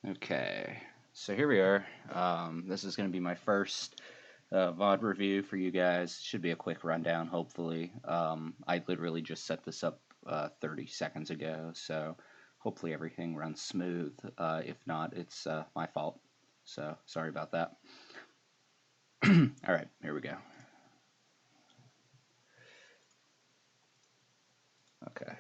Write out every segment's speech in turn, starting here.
Okay, so here we are. This is going to be my first VOD review for you guys. Should be a quick rundown, hopefully. I literally just set this up 30 seconds ago, so hopefully everything runs smooth. If not, it's my fault. So sorry about that. All right, here we go. Okay.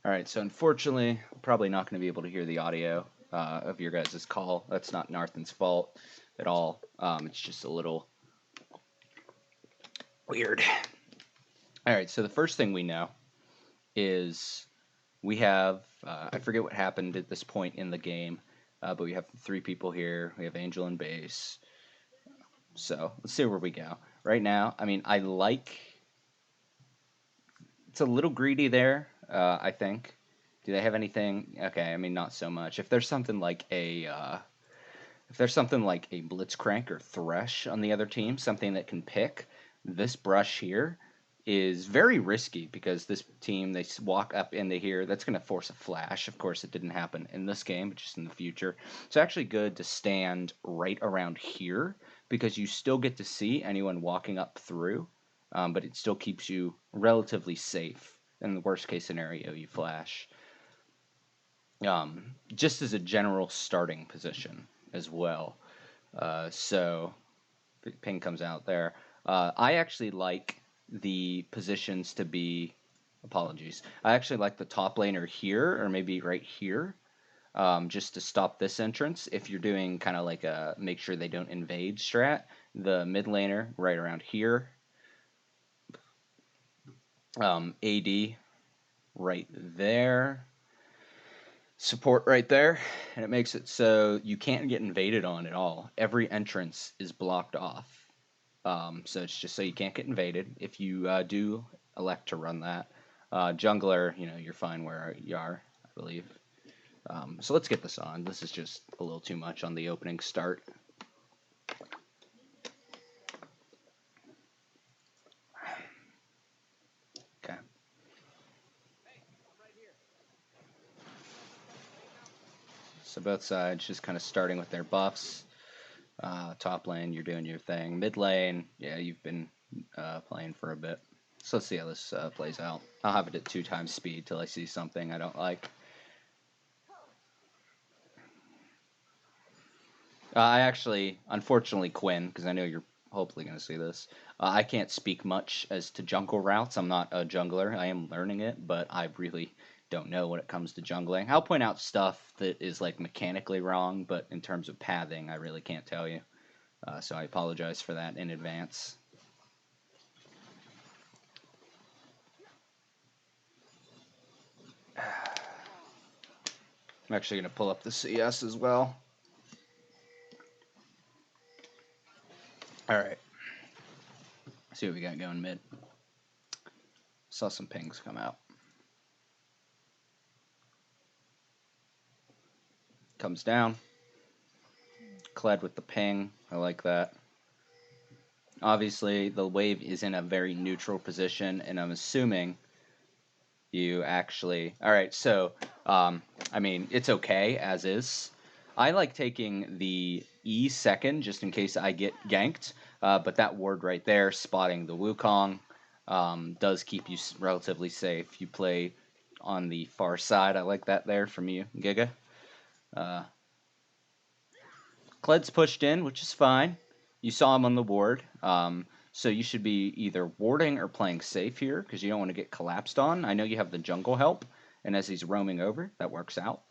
All right, so unfortunately, probably not going to be able to hear the audio of your guys' call. That's not Narthan's fault at all. It's just a little weird. All right, so the first thing we know is we have, I forget what happened at this point in the game, but we have 3 people here. We have Angel and Base. So let's see where we go. Right now, I mean, I like, it's a little greedy there, I think. Do they have anything? Okay, I mean, not so much. If there's something like a Blitzcrank or Thresh on the other team, something that can pick, this brush here is very risky because this team, they walk up and they hear that's going to force a flash. Of course, it didn't happen in this game, but just in the future. It's actually good to stand right around here because you still get to see anyone walking up through, but it still keeps you relatively safe. In the worst case scenario, you flash. Just as a general starting position as well. So ping comes out there. I actually like the positions to be. Apologies. I actually like the top laner here, or maybe right here, just to stop this entrance. If you're doing kind of like a make sure they don't invade strat, the mid laner right around here. AD right there. Support right there, and it makes it so you can't get invaded on at all. Every entrance is blocked off. So it's just so you can't get invaded if you do elect to run that. Jungler, you're fine where you are, I believe. So let's get this on. This is just a little too much on the opening start. Okay. So both sides just kind of starting with their buffs. Top lane, you're doing your thing. Mid lane, yeah, you've been playing for a bit. So let's see how this plays out. I'll have it at 2 times speed till I see something I don't like. I actually, unfortunately, Quinn, because I know you're hopefully going to see this, I can't speak much as to jungle routes. I'm not a jungler. I am learning it, but I really don't know when it comes to jungling. I'll point out stuff that is like mechanically wrong, but in terms of pathing, I really can't tell you. So I apologize for that in advance. I'm actually going to pull up the CS as well. All right. See what we got going mid. Saw some pings come out. Comes down. Kled with the ping. I like that. Obviously, the wave is in a very neutral position, and I'm assuming you actually... Alright, so, I mean, it's okay, as is. I like taking the E second, just in case I get ganked, but that ward right there, spotting the Wukong, does keep you relatively safe. You play on the far side. I like that there from you, Giga. Kled's pushed in, which is fine. You saw him on the ward. So you should be either warding or playing safe here because you don't want to get collapsed on. I know you have the jungle help, and as he's roaming over, that works out.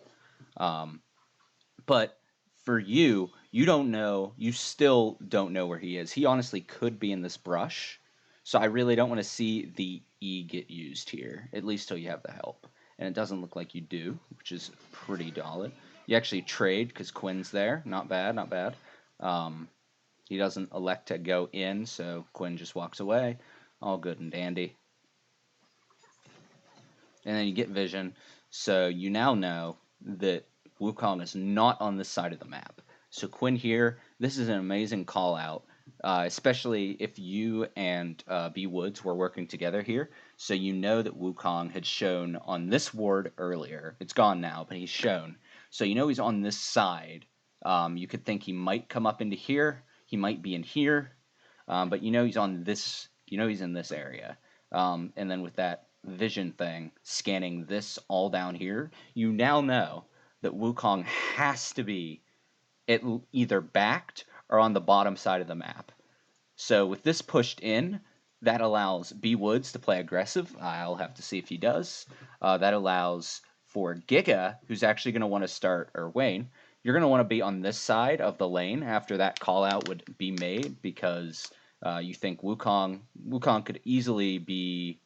But for you, you don't know. You still don't know where he is. He honestly could be in this brush. So I really don't want to see the E get used here, at least till you have the help. And it doesn't look like you do, which is pretty solid. You actually trade because Quinn's there. Not bad, not bad. He doesn't elect to go in, so Quinn just walks away. All good and dandy. And then you get vision, so you now know that Wukong is not on this side of the map. So Quinn here, this is an amazing call out, especially if you and B Woods were working together here. So you know that Wukong had shown on this ward earlier. It's gone now, but he's shown. So you know he's on this side. You could think he might come up into here. He might be in here, but you know he's on this. You know he's in this area. And then with that vision thing, scanning this all down here, you now know that Wukong has to be either backed or on the bottom side of the map. So with this pushed in, that allows B Woods to play aggressive. I'll have to see if he does. That allows for Giga, who's actually going to want to start, or Wayne, you're going to want to be on this side of the lane after that call out would be made, because you think Wukong could easily be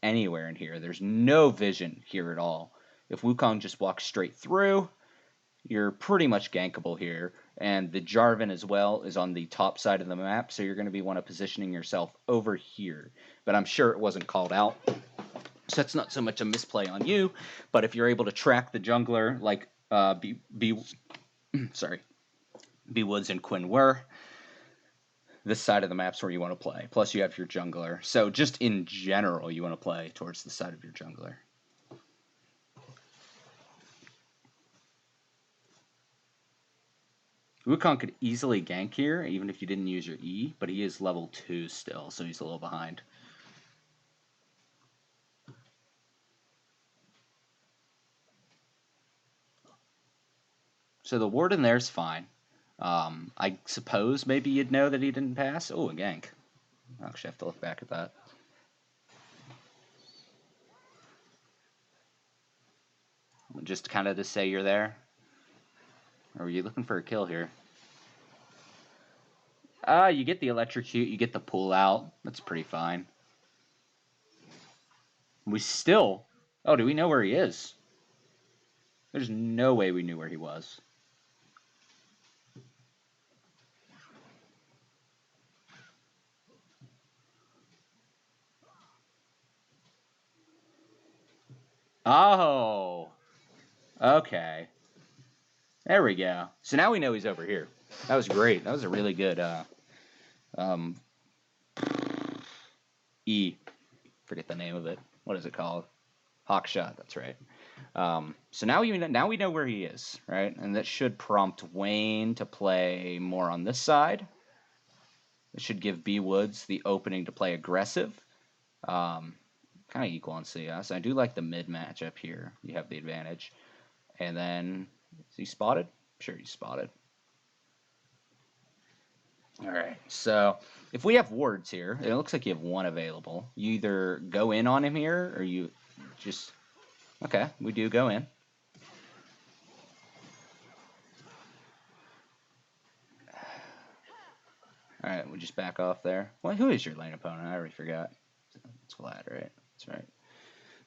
anywhere in here. There's no vision here at all. If Wukong just walks straight through, you're pretty much gankable here. And the Jarvan as well is on the top side of the map, so you're going to be positioning yourself over here. But I'm sure it wasn't called out, so that's not so much a misplay on you. But if you're able to track the jungler like B Woods and Quinn were, this side of the map's where you want to play. Plus you have your jungler. So just in general, you want to play towards the side of your jungler. Wukong could easily gank here, even if you didn't use your E, but he is level 2 still, so he's a little behind. So the ward in there's fine. I suppose maybe you'd know that he didn't pass. Oh, a gank. I'll actually have to look back at that. Just kind of to say you're there. Or were you looking for a kill here? You get the electrocute, you get the pull out. That's pretty fine. We still... Oh, do we know where he is? There's no way we knew where he was. Oh! Okay. There we go. So now we know he's over here. That was great. That was a really good... E. Forget the name of it. What is it called? Hawk shot, that's right. So now we know where he is, right? And that should prompt Wayne to play more on this side. It should give B Woods the opening to play aggressive. Kind of equal on CS. I do like the mid matchup here. You have the advantage. And then, is he spotted? Sure, he's spotted. Alright, so if we have wards here, it looks like you have one available. You either go in on him here, or you just... Okay, we do go in. Alright, we just back off there. Well, who is your lane opponent? I already forgot. It's Vlad, right? That's right.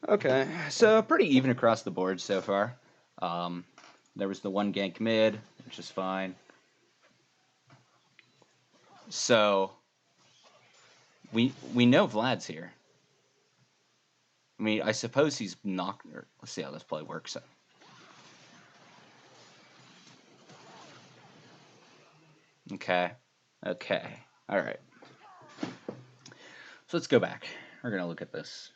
Okay, so pretty even across the board so far. There was the one gank mid, which is fine. So, we know Vlad's here. I mean, I suppose he's knocked... Let's see how this play works. Okay. Okay. Alright. So let's go back. We're going to look at this.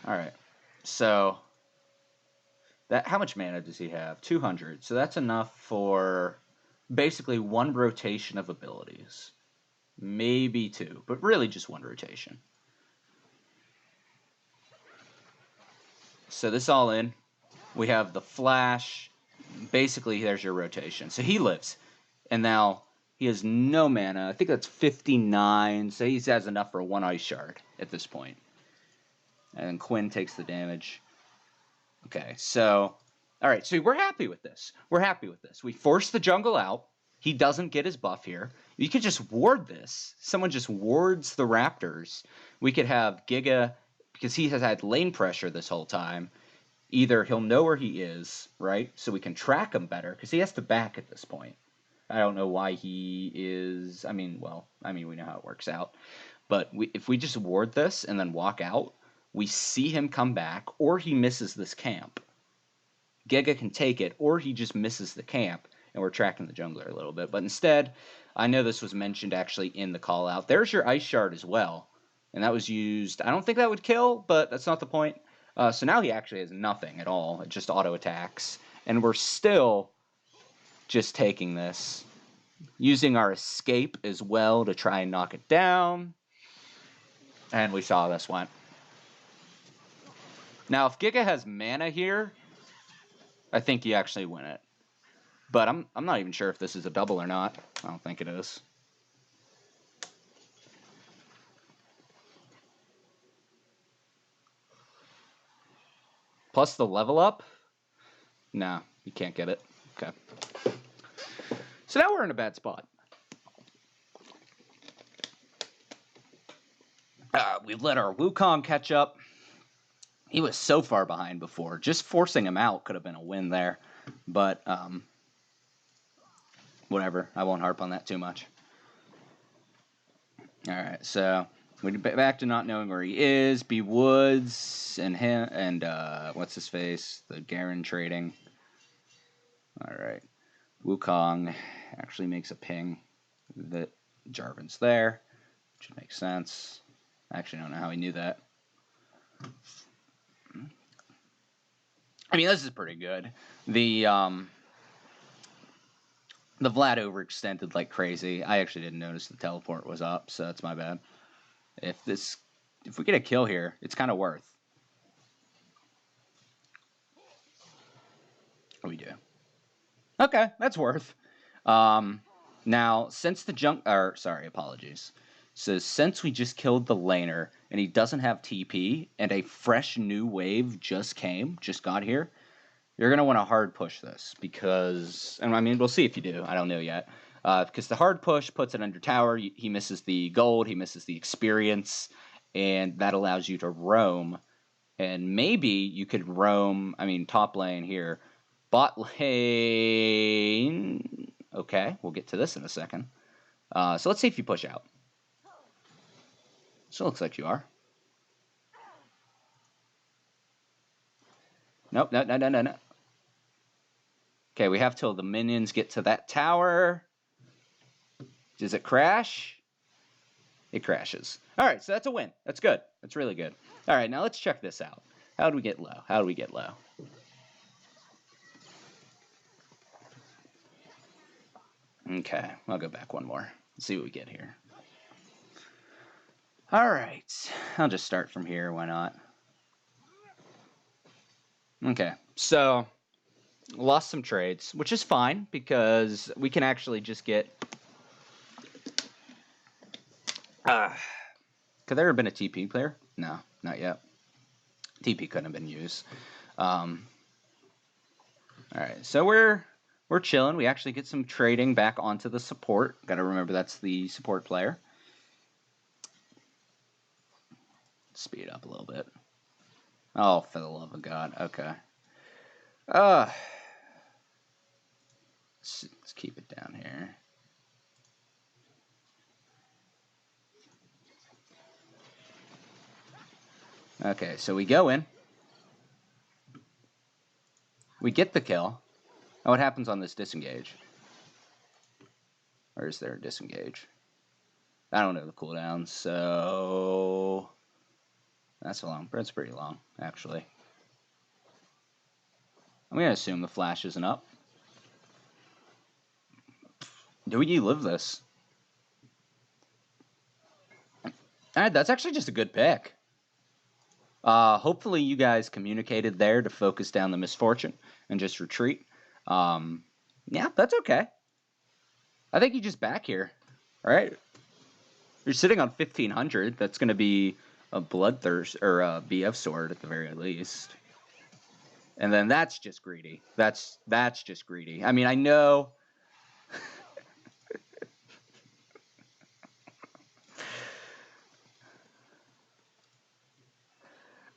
Alright. So, how much mana does he have? 200. So that's enough for basically one rotation of abilities. Maybe two, but really just one rotation. So this all in, we have the flash. Basically, there's your rotation. So he lives. And now he has no mana. I think that's 59. So he has enough for one ice shard at this point. And Quinn takes the damage. Okay, so... Alright, so we're happy with this. We're happy with this. We force the jungle out. He doesn't get his buff here. You could just ward this. Someone just wards the Raptors. We could have Giga, because he has had lane pressure this whole time. Either he'll know where he is, right? So we can track him better, because he has to back at this point. I don't know why he is... we know how it works out. But if we just ward this and then walk out, we see him come back, or he misses this camp. Giga can take it, or he just misses the camp, and we're tracking the jungler a little bit. But instead, I know this was mentioned actually in the call out. There's your Ice Shard as well, and that was used. I don't think that would kill, but that's not the point. So now he actually has nothing at all. It just auto attacks, and we're still just taking this, using our escape as well to try and knock it down. And we saw this went. Now, if Giga has mana here, I think you actually win it. But I'm not even sure if this is a double or not. I don't think it is. Plus the level up? No, you can't get it. Okay. So now we're in a bad spot. We've let our Wukong catch up. He was so far behind before. Just forcing him out could have been a win there. But, whatever. I won't harp on that too much. Alright, so we're back to not knowing where he is. B Woods and him and what's his face? The Garen trading. Alright. Wukong actually makes a ping that Jarvan's there, which makes sense. I actually don't know how he knew that. I mean, this is pretty good. The Vlad overextended like crazy. I actually didn't notice the teleport was up, so that's my bad. If we get a kill here, it's kind of worth. We do. Okay, that's worth. Now, since the apologies. So since we just killed the laner and he doesn't have TP and a fresh new wave just got here, you're going to want to hard push this because, and I mean, we'll see if you do. I don't know yet. Because the hard push puts it under tower. He misses the gold. He misses the experience. And that allows you to roam. And maybe you could roam, I mean, top lane here. Bot lane. Okay, we'll get to this in a second. So let's see if you push out. So it looks like you are. Nope, no. Okay, we have till the minions get to that tower. Does it crash? It crashes. All right, so that's a win. That's good. That's really good. All right, now let's check this out. How do we get low? How do we get low? Okay, I'll go back one more. Let's see what we get here. All right, I'll just start from here. Why not? Okay, so lost some trades, which is fine because we can actually just get... could there have been a TP player? No, not yet. TP couldn't have been used. All right, so we're chilling. We actually get some trading back onto the support. Got to remember that's the support player. Speed up a little bit. Oh, for the love of God. Okay. Let's keep it down here. Okay, so we go in. We get the kill. Now what happens on this disengage? Or is there a disengage? I don't know the cooldown, so... That's pretty long, actually. I'm going to assume the flash isn't up. Do we live this? Alright, that's actually just a good pick. Hopefully you guys communicated there to focus down the misfortune and just retreat. Yeah, that's okay. I think you just back here. Alright. You're sitting on 1500. That's going to be a bloodthirst or a BF sword at the very least. And then that's just greedy. That's just greedy. I mean, I know...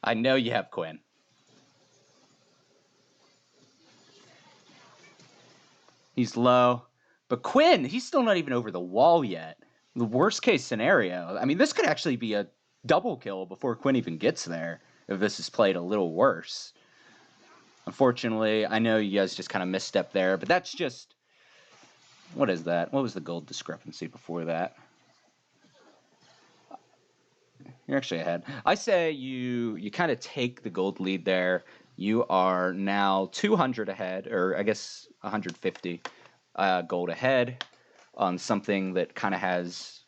I know you have Quinn. He's low. But Quinn, he's still not even over the wall yet. The worst case scenario. I mean, this could actually be a double kill before Quinn even gets there if this is played a little worse. Unfortunately, I know you guys just kind of misstepped there, but that's just... What is that? What was the gold discrepancy before that? You're actually ahead. I say you kind of take the gold lead there. You are now 200 ahead, or I guess 150 gold ahead on something that kind of has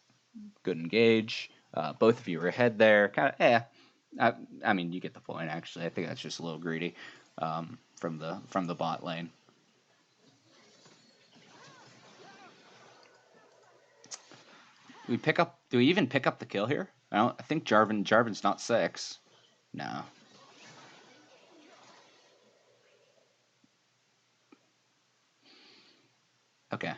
good engage. Both of you are ahead there. Kind of, I mean, you get the point. Actually, I think that's just a little greedy from the bot lane. Do we even pick up the kill here? I think Jarvan's not 6. No. Okay.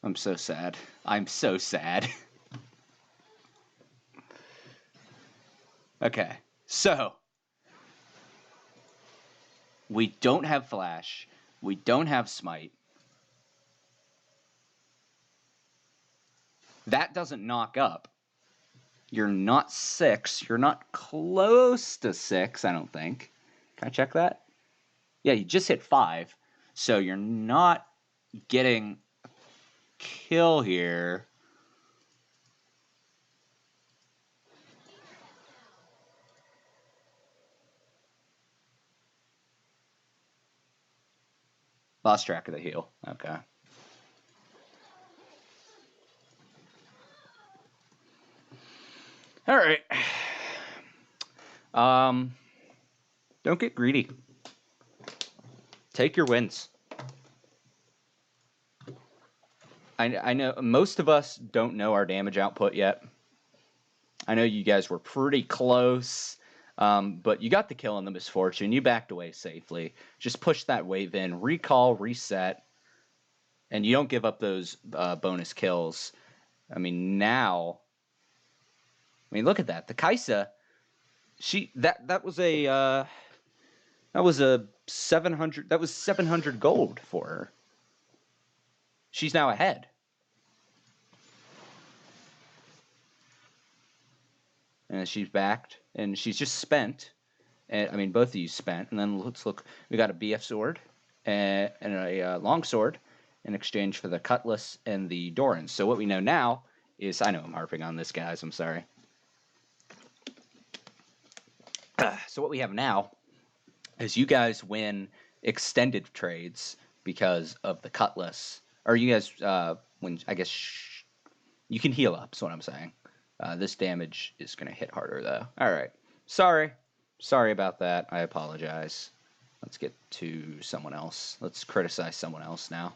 I'm so sad. I'm so sad. Okay. So, we don't have Flash. We don't have Smite. That doesn't knock up. You're not 6. You're not close to 6, I don't think. Can I check that? Yeah, you just hit 5. So you're not getting a kill here. Lost track of the heal. Okay. All right. Don't get greedy. Take your wins. I know most of us don't know our damage output yet. I know you guys were pretty close, but you got the kill on the Misfortune. You backed away safely. Just push that wave in, recall, reset, and you don't give up those bonus kills. I mean, now... I mean, look at that. The Kaisa, that was a 700. That was 700 gold for her. She's now ahead. And she's backed, and she's just spent. And, I mean, both of you spent. And then let's look. We got a BF sword and a long sword in exchange for the cutlass and the Dorans. So what we know now is... I know I'm harping on this, guys. I'm sorry. So what we have now is you guys win extended trades because of the cutlass. Or you guys, when I guess you can heal up. Is what I'm saying. This damage is going to hit harder, though. All right. Sorry about that. I apologize. Let's get to someone else. Let's criticize someone else now.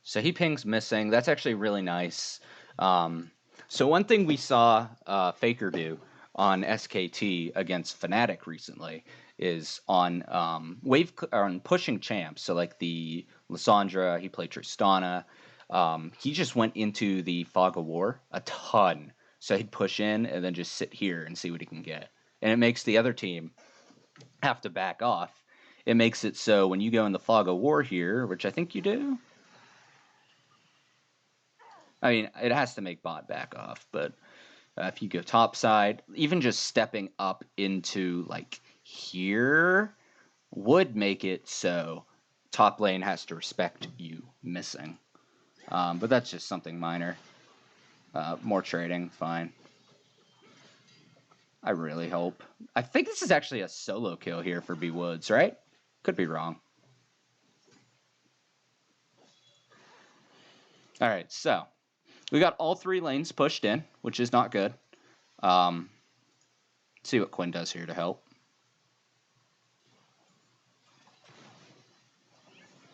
So he pings missing. That's actually really nice. So one thing we saw Faker do on SKT against Fnatic recently is on on pushing champs. So like the Lissandra, he played Tristana. He just went into the Fog of War a ton. So he'd push in and then just sit here and see what he can get. And it makes the other team have to back off. It makes it so when you go in the Fog of War here, which I think you do. I mean, it has to make bot back off, but if you go top side, even just stepping up into like here would make it so top lane has to respect you missing. But that's just something minor. More trading, fine. I really hope. I think this is actually a solo kill here for B Woods, right? Could be wrong. All right, so we got all 3 lanes pushed in, which is not good. Let's see what Quinn does here to help.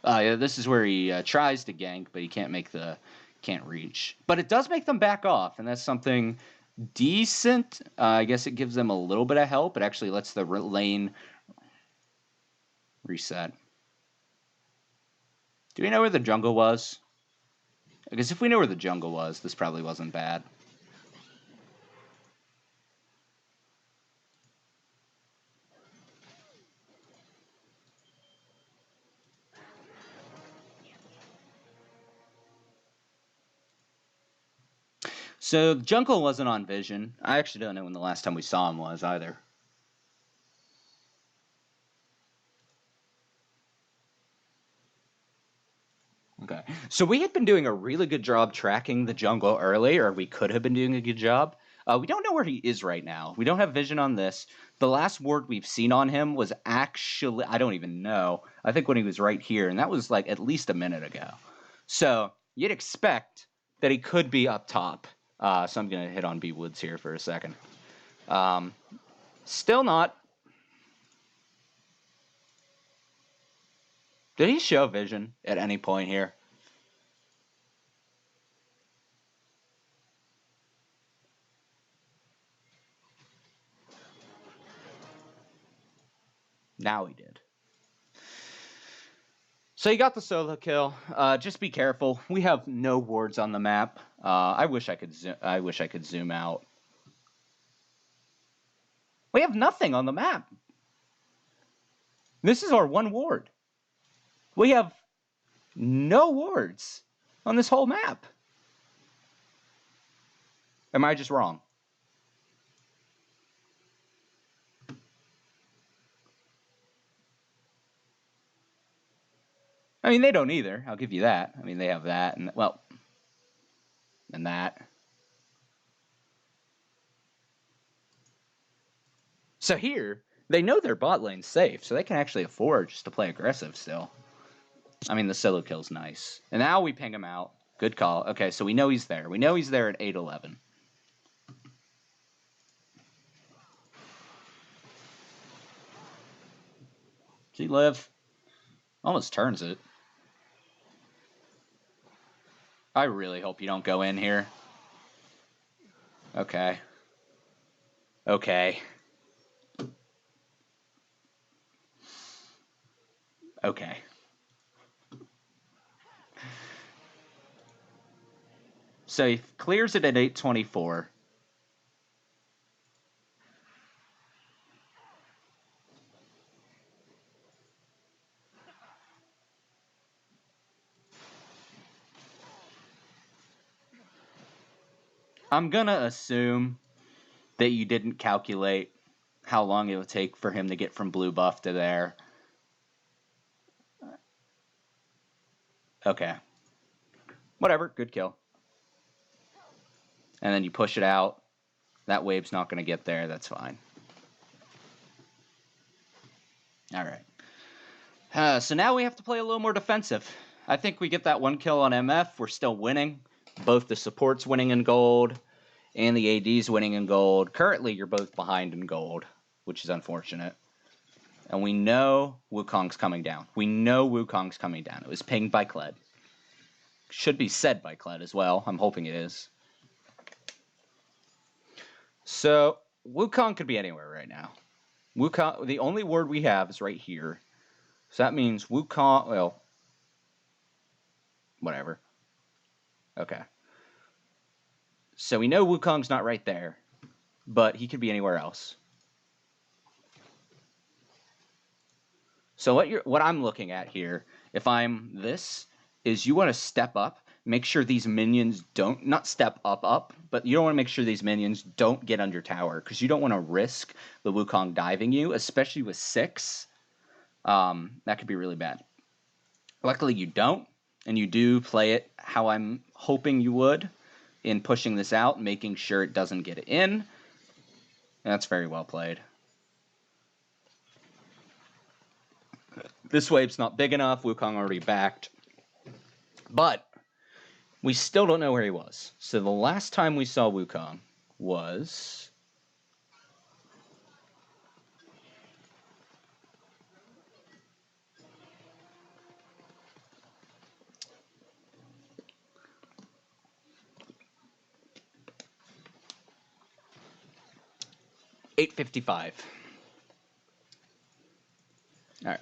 Yeah, this is where he tries to gank, but he can't reach. But it does make them back off, and that's something decent. I guess it gives them a little bit of help. It actually lets the lane reset. Do we know where the jungle was? Because if we know where the jungle was, this probably wasn't bad. So Jungle wasn't on Vision. I actually don't know when the last time we saw him was either. Okay. So we had been doing a really good job tracking the jungle early, or we could have been doing a good job. We don't know where he is right now. We don't have vision on this. The last word we've seen on him was actually, I don't even know. I think when he was right here, and that was like at least a minute ago. So you'd expect that he could be up top. So I'm going to hit on B Woods here for a second. Still not. Did he show vision at any point here? Now he did. So you got the solo kill. Just be careful. We have no wards on the map. I wish I could. I wish I could zoom out. We have nothing on the map. This is our one ward. We have no wards on this whole map. Am I just wrong? I mean, they don't either. I'll give you that. I mean, they have that, and well, and that. So here, they know their bot lane's safe, so they can actually afford just to play aggressive still. I mean, the solo kill's nice. And now we ping him out. Good call. Okay, so we know he's there. We know he's there at 8-11. Does he live? Almost turns it. I really hope you don't go in here. Okay. Okay. Okay. So he clears it at 8:24. I'm gonna assume that you didn't calculate how long it would take for him to get from blue buff to there. Okay. Whatever, good kill. And then you push it out. That wave's not gonna get there, that's fine. Alright. So now we have to play a little more defensive. I think we get that one kill on MF. We're still winning. Both the support's winning in gold and the AD's winning in gold. Currently, you're both behind in gold, which is unfortunate. And we know Wukong's coming down. We know Wukong's coming down. It was pinged by Kled. Should be said by Kled as well. I'm hoping it is. So, Wukong could be anywhere right now. Wukong, the only word we have is right here. So that means Wukong, well, whatever. Okay. So we know Wukong's not right there, but he could be anywhere else. So what I'm looking at here, if I'm this, is you want to step up, make sure these minions don't, not step up, but you don't want to make sure these minions don't get under tower, because you don't want to risk the Wukong diving you, especially with 6. That could be really bad. Luckily you don't, and you do play it how I'm hoping you would, in pushing this out, making sure it doesn't get in. And that's very well played. This wave's not big enough. Wukong already backed. But we still don't know where he was. So the last time we saw Wukong was... $8.55. All right.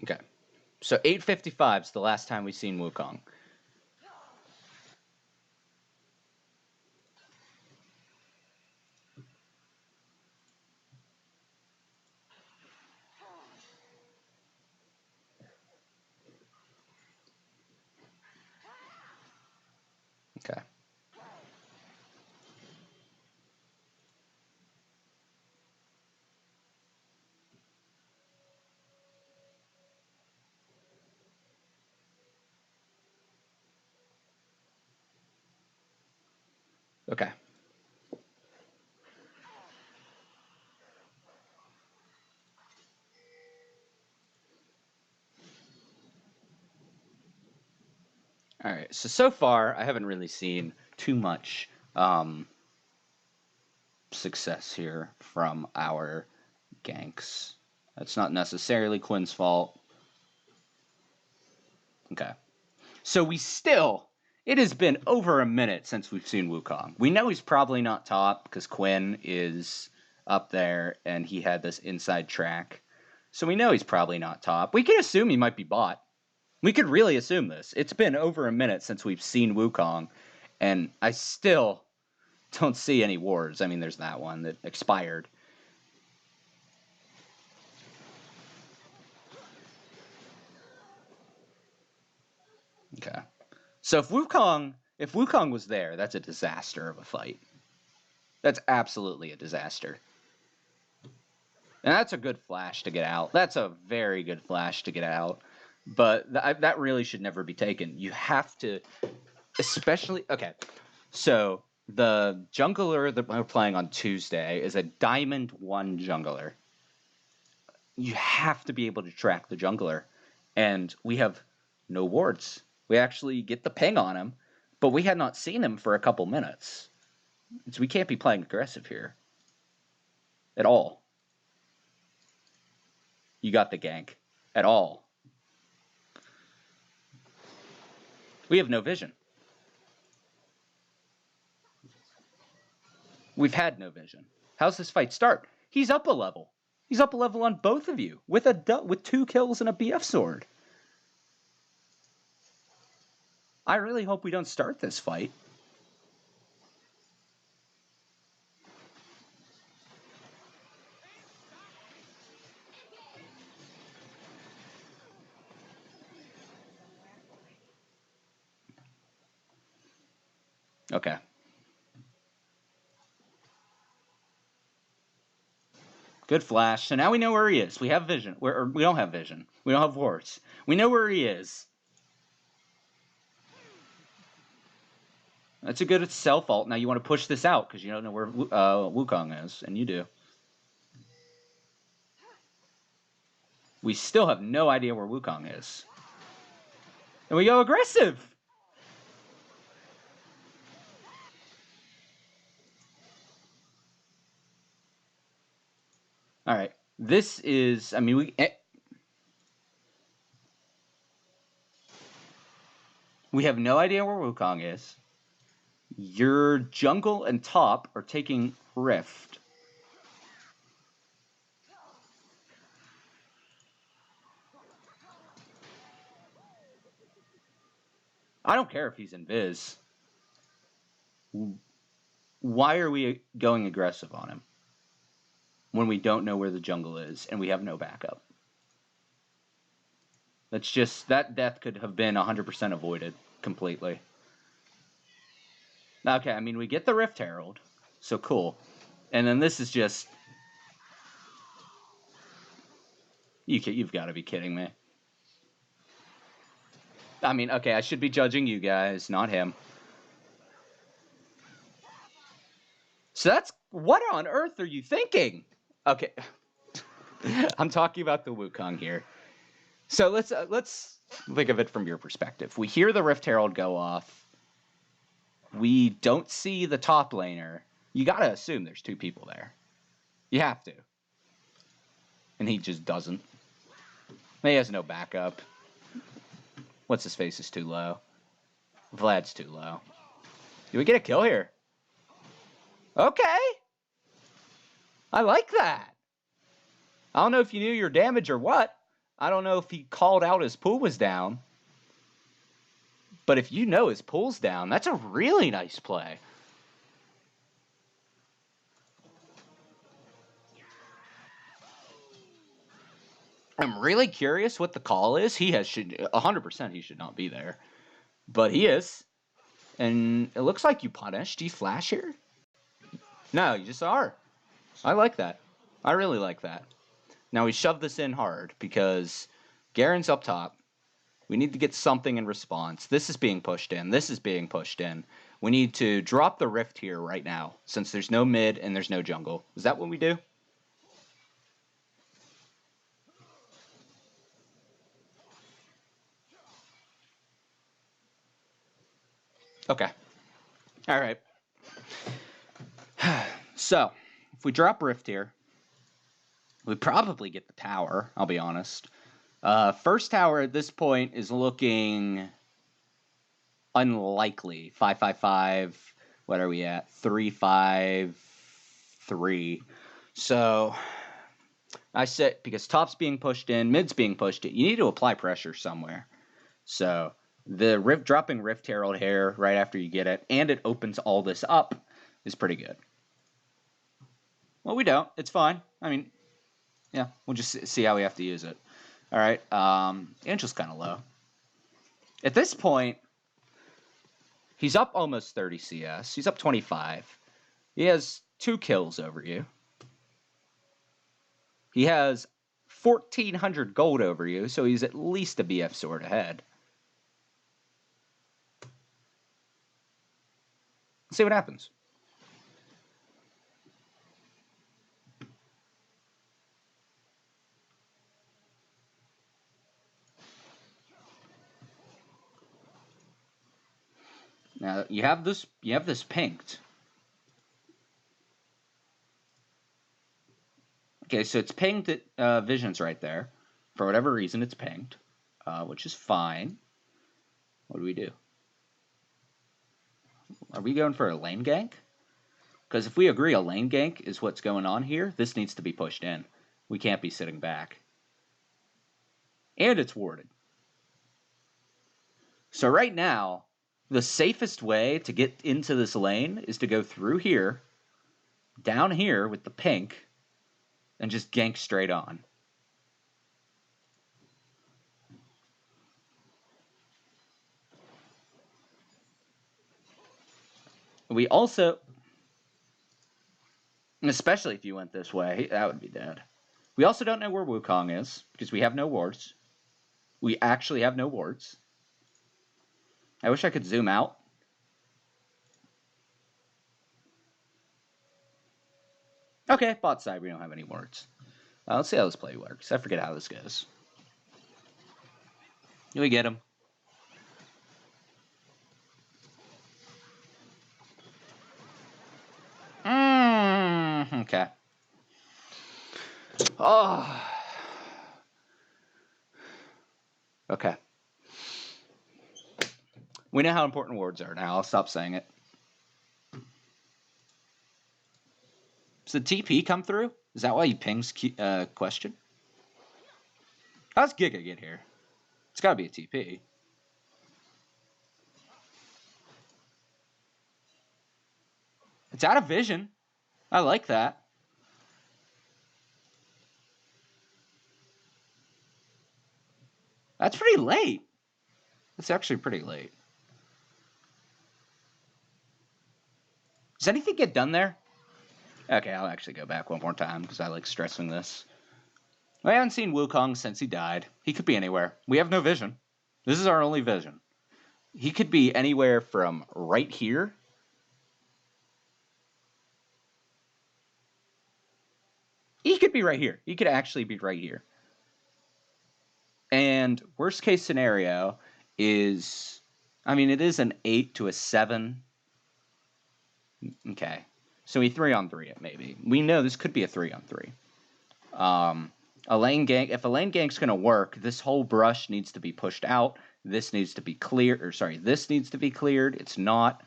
Okay. So 8:55 is the last time we've seen Wukong. Okay. Okay. All right. So far, I haven't really seen too much success here from our ganks. That's not necessarily Quinn's fault. Okay. So we still, it has been over a minute since we've seen Wukong. We know he's probably not top because Quinn is up there and he had this inside track. So we know he's probably not top. We can assume he might be bot. We could really assume this. It's been over a minute since we've seen Wukong, and I still don't see any wards. I mean, there's that one that expired. Okay. So if Wukong was there, that's a disaster of a fight. That's absolutely a disaster. And that's a good flash to get out. That's a very good flash to get out. But that really should never be taken. You have to, especially, okay. So the jungler that we're playing on Tuesday is a Diamond 1 jungler. You have to be able to track the jungler. And we have no wards. We actually get the ping on him, but we had not seen him for a couple minutes. So we can't be playing aggressive here. At all. You got the gank. At all. We have no vision. We've had no vision. How's this fight start? He's up a level. He's up a level on both of you with 2 kills and a BF sword. I really hope we don't start this fight. Okay. Good flash. So now we know where he is. We have vision. We don't have vision. We don't have wards. We know where he is. That's a good self ult. Now you want to push this out because you don't know where Wukong is, and you do. We still have no idea where Wukong is. And we go aggressive. All right. This is, I mean, we have no idea where Wukong is. Your jungle and top are taking Rift. I don't care if he's in Viz. Why are we going aggressive on him when we don't know where the jungle is and we have no backup? That's just, that death could have been 100% avoided completely. Okay, I mean, we get the Rift Herald, so cool. And then this is just... You've got to be kidding me. I mean, okay, I should be judging you guys, not him. So that's... What on earth are you thinking? Okay. I'm talking about the Wukong here. So let's think of it from your perspective. We hear the Rift Herald go off. We don't see the top laner. You gotta assume there's 2 people there. You have to. And he just doesn't. He has no backup. What's his face is too low. Vlad's too low. Do we get a kill here? Okay. I like that. I don't know if you knew your damage or what. I don't know if he called out his pool was down. But if you know his pool's down, that's a really nice play. I'm really curious what the call is. He has 100% he should not be there. But he is. And it looks like you punish. Do you flash here? No, you just are. I like that. I really like that. Now we shove this in hard because Garen's up top. We need to get something in response. This is being pushed in. This is being pushed in. We need to drop the rift here right now since there's no mid and there's no jungle. Is that what we do? Okay. All right. So, if we drop rift here, we probably get the tower, I'll be honest. First tower at this point is looking unlikely. 555. What are we at? 353. So I said because top's being pushed in, mid's being pushed in. You need to apply pressure somewhere. So the dropping Rift Herald here right after you get it, and it opens all this up, is pretty good. Well, we don't. It's fine. I mean, yeah, we'll just see how we have to use it. All right. Angel's kind of low. At this point, he's up almost 30 CS. He's up 25. He has 2 kills over you. He has 1,400 gold over you, so he's at least a BF sword ahead. Let's see what happens. Now you have this pinked. Okay, so it's pinged at Vision's right there. For whatever reason, it's pinged, which is fine. What do we do? Are we going for a lane gank? Because if we agree a lane gank is what's going on here, this needs to be pushed in. We can't be sitting back. And it's warded. So right now, the safest way to get into this lane is to go through here, down here with the pink, and just gank straight on. We also, especially if you went this way, that would be dead. We also don't know where Wukong is, because we have no wards. We actually have no wards. I wish I could zoom out. Okay, bot side, we don't have any wards. Let's see how this play works. I forget how this goes. We get him. Okay. Oh. Okay. We know how important wards are now. I'll stop saying it. Does the TP come through? Is that why he pings question? How's Giga get here? It's gotta be a TP. It's out of vision. I like that. That's pretty late. That's actually pretty late. Does anything get done there? Okay, I'll actually go back one more time because I like stressing this. I haven't seen Wukong since he died. He could be anywhere. We have no vision. This is our only vision. He could be anywhere from right here. He could be right here. He could actually be right here. And worst case scenario is, I mean, it is an 8 to a 7. Okay. So we 3-on-3 it, maybe. We know this could be a 3-on-3. A lane gank, if a lane gank's going to work, this whole brush needs to be pushed out. This needs to be cleared, or sorry, this needs to be cleared. It's not.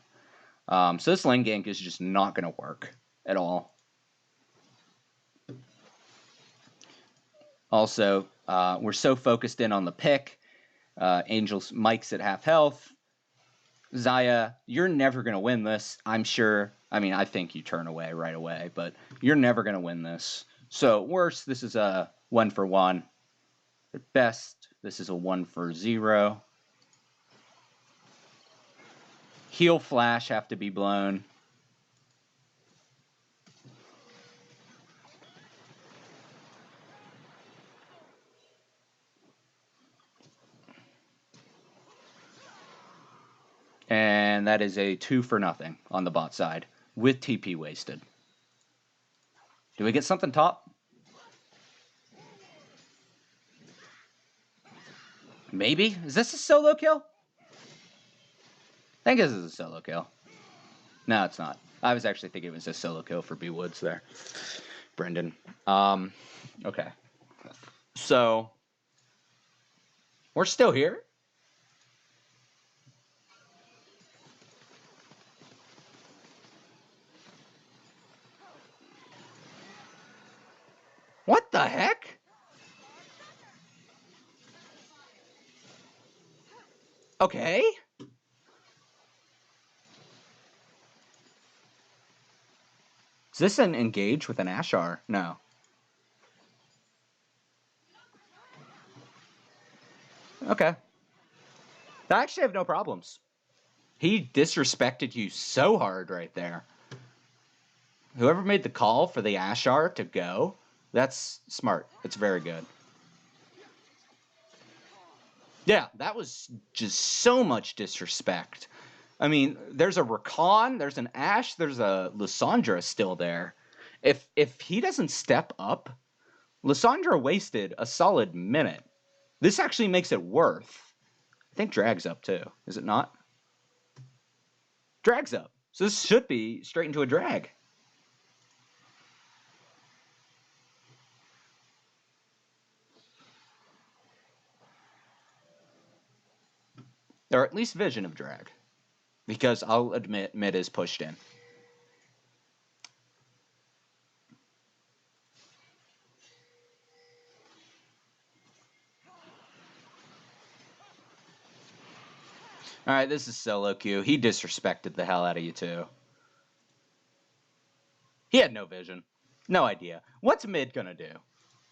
So this lane gank is just not going to work at all. Also, we're so focused in on the pick. Angel's Mike's at half health. Xayah, you're never going to win this, I'm sure. I mean, I think you turn away right away, but you're never going to win this. So, worst, this is a 1-for-1. At best, this is a 1-for-0. Heal flash have to be blown. And that is a 2 for nothing on the bot side with TP wasted. Do we get something top? Maybe? Is this a solo kill? I think this is a solo kill. No, it's not. I was actually thinking it was a solo kill for B Woods there. Brendan. Okay. So, we're still here. What the heck? Okay. Is this an engage with an Ashar? No. Okay. I actually have no problems. He disrespected you so hard right there. Whoever made the call for the Ashar to go, that's smart. It's very good. Yeah, that was just so much disrespect. I mean, there's a Rakan, there's an Ashe, there's a Lissandra still there. If he doesn't step up, Lissandra wasted a solid minute. This actually makes it worth. I think Drag's up too, is it not? Drag's up. So this should be straight into a drag. Or at least vision of drag. Because I'll admit mid is pushed in. Alright, this is solo queue. He disrespected the hell out of you too. He had no vision. No idea. What's mid gonna do?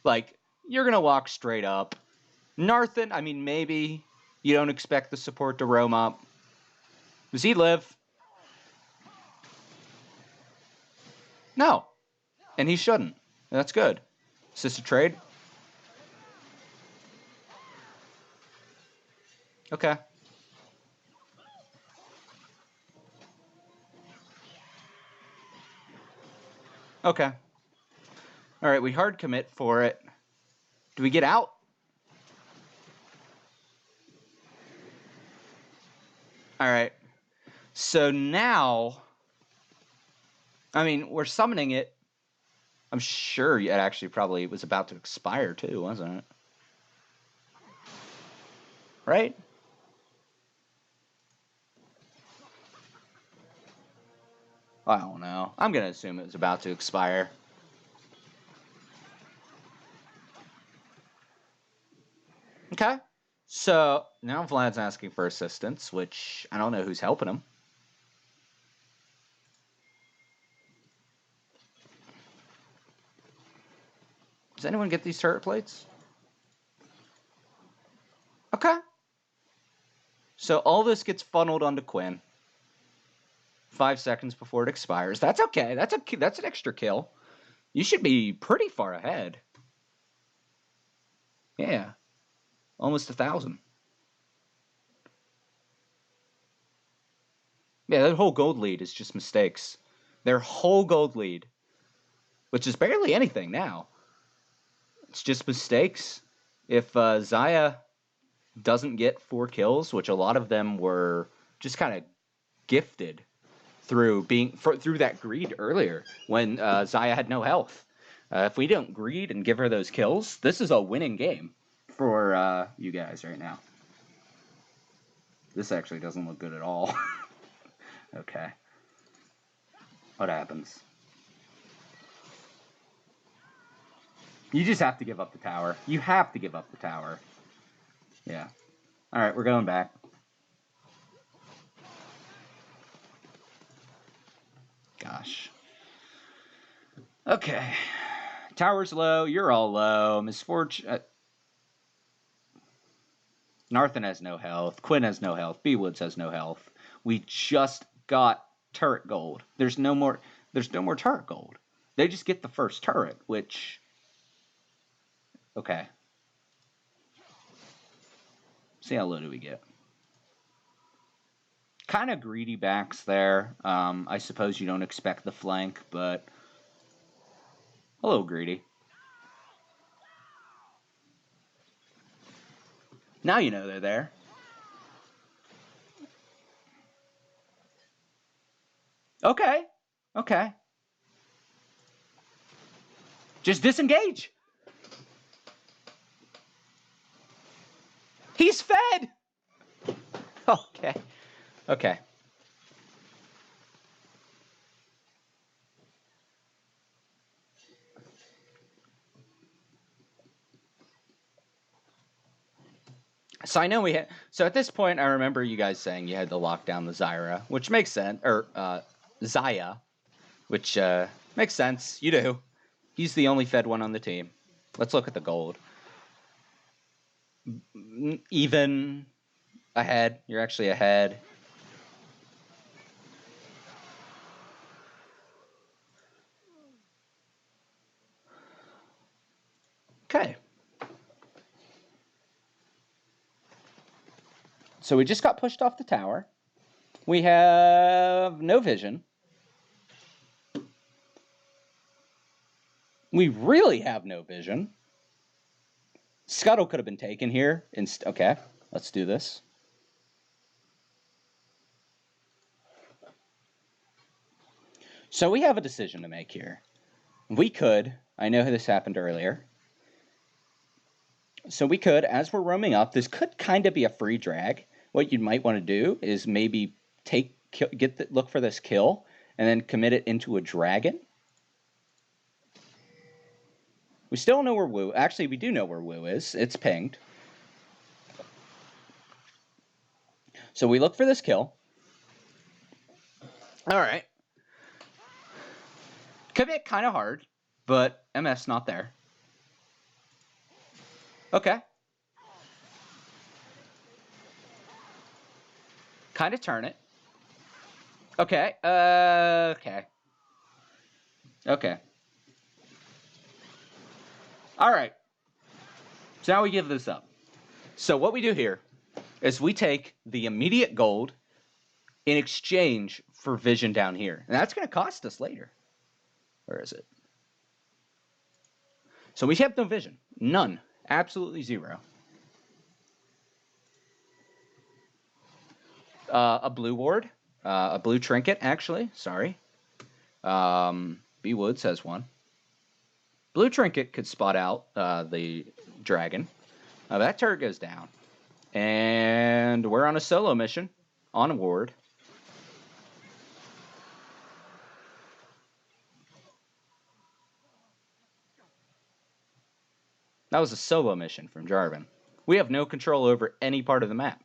Like, you're gonna walk straight up. Narthan, I mean, maybe you don't expect the support to roam up. Does he live? No. And he shouldn't. That's good. Is this a trade? Okay. Okay. Alright, we hard commit for it. Do we get out? Alright. So now, I mean, we're summoning it. I'm sure it actually probably was about to expire too, wasn't it? Right? I don't know. I'm going to assume it was about to expire. Okay. So now Vlad's asking for assistance, which I don't know who's helping him. Does anyone get these turret plates? Okay. So all this gets funneled onto Quinn. 5 seconds before it expires. That's okay. That's an extra kill. You should be pretty far ahead. Yeah. Almost 1,000. Yeah, that whole gold lead is just mistakes. Their whole gold lead, which is barely anything now. It's just mistakes. If Xayah doesn't get 4 kills, which a lot of them were just kind of gifted through through that greed earlier when Xayah had no health. If we don't greed and give her those kills, this is a winning game for you guys right now. This actually doesn't look good at all. Okay. What happens? You just have to give up the tower. You have to give up the tower. Yeah. Alright, we're going back. Gosh. Okay. Tower's low. You're all low. Misfortune. Narthan has no health. Quinn has no health. B Woods has no health. We just got turret gold. There's no more turret gold. They just get the first turret, which... Okay. See how low do we get? Kind of greedy backs there. I suppose you don't expect the flank, but a little greedy. Now you know they're there. Okay. Okay. Just disengage. He's fed. Okay. Okay. So I know we had... So at this point, I remember you guys saying you had to lock down the Zyra, which makes sense. Or, Zaya, which makes sense. You do. He's the only fed one on the team. Let's look at the gold. Even ahead. You're actually ahead. Okay. So we just got pushed off the tower. We have no vision. We really have no vision. Scuttle could have been taken here. Okay, let's do this. So we have a decision to make here. We could, I know this happened earlier. So we could, as we're roaming up, this could kind of be a free drag. What you might want to do is maybe look for this kill and then commit it into a dragon. We still don't know where Wu... Actually, we do know where Wu is. It's pinged. So we look for this kill. All right. Could be kind of hard, but MS not there. Okay. Kind of turn it. Okay. Okay. Okay. All right. So now we give this up. So what we do here is we take the immediate gold in exchange for vision down here. And that's going to cost us later. Where is it? So we have no vision. None. Absolutely zero. A blue ward. A blue trinket, actually. Sorry. B Woods has one. Blue trinket could spot out the dragon. That turret goes down. And we're on a solo mission. On a ward. That was a solo mission from Jarvan. We have no control over any part of the map.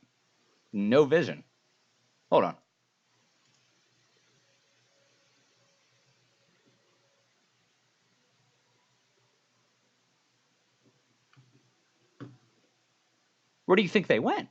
No vision. Hold on. Where do you think they went?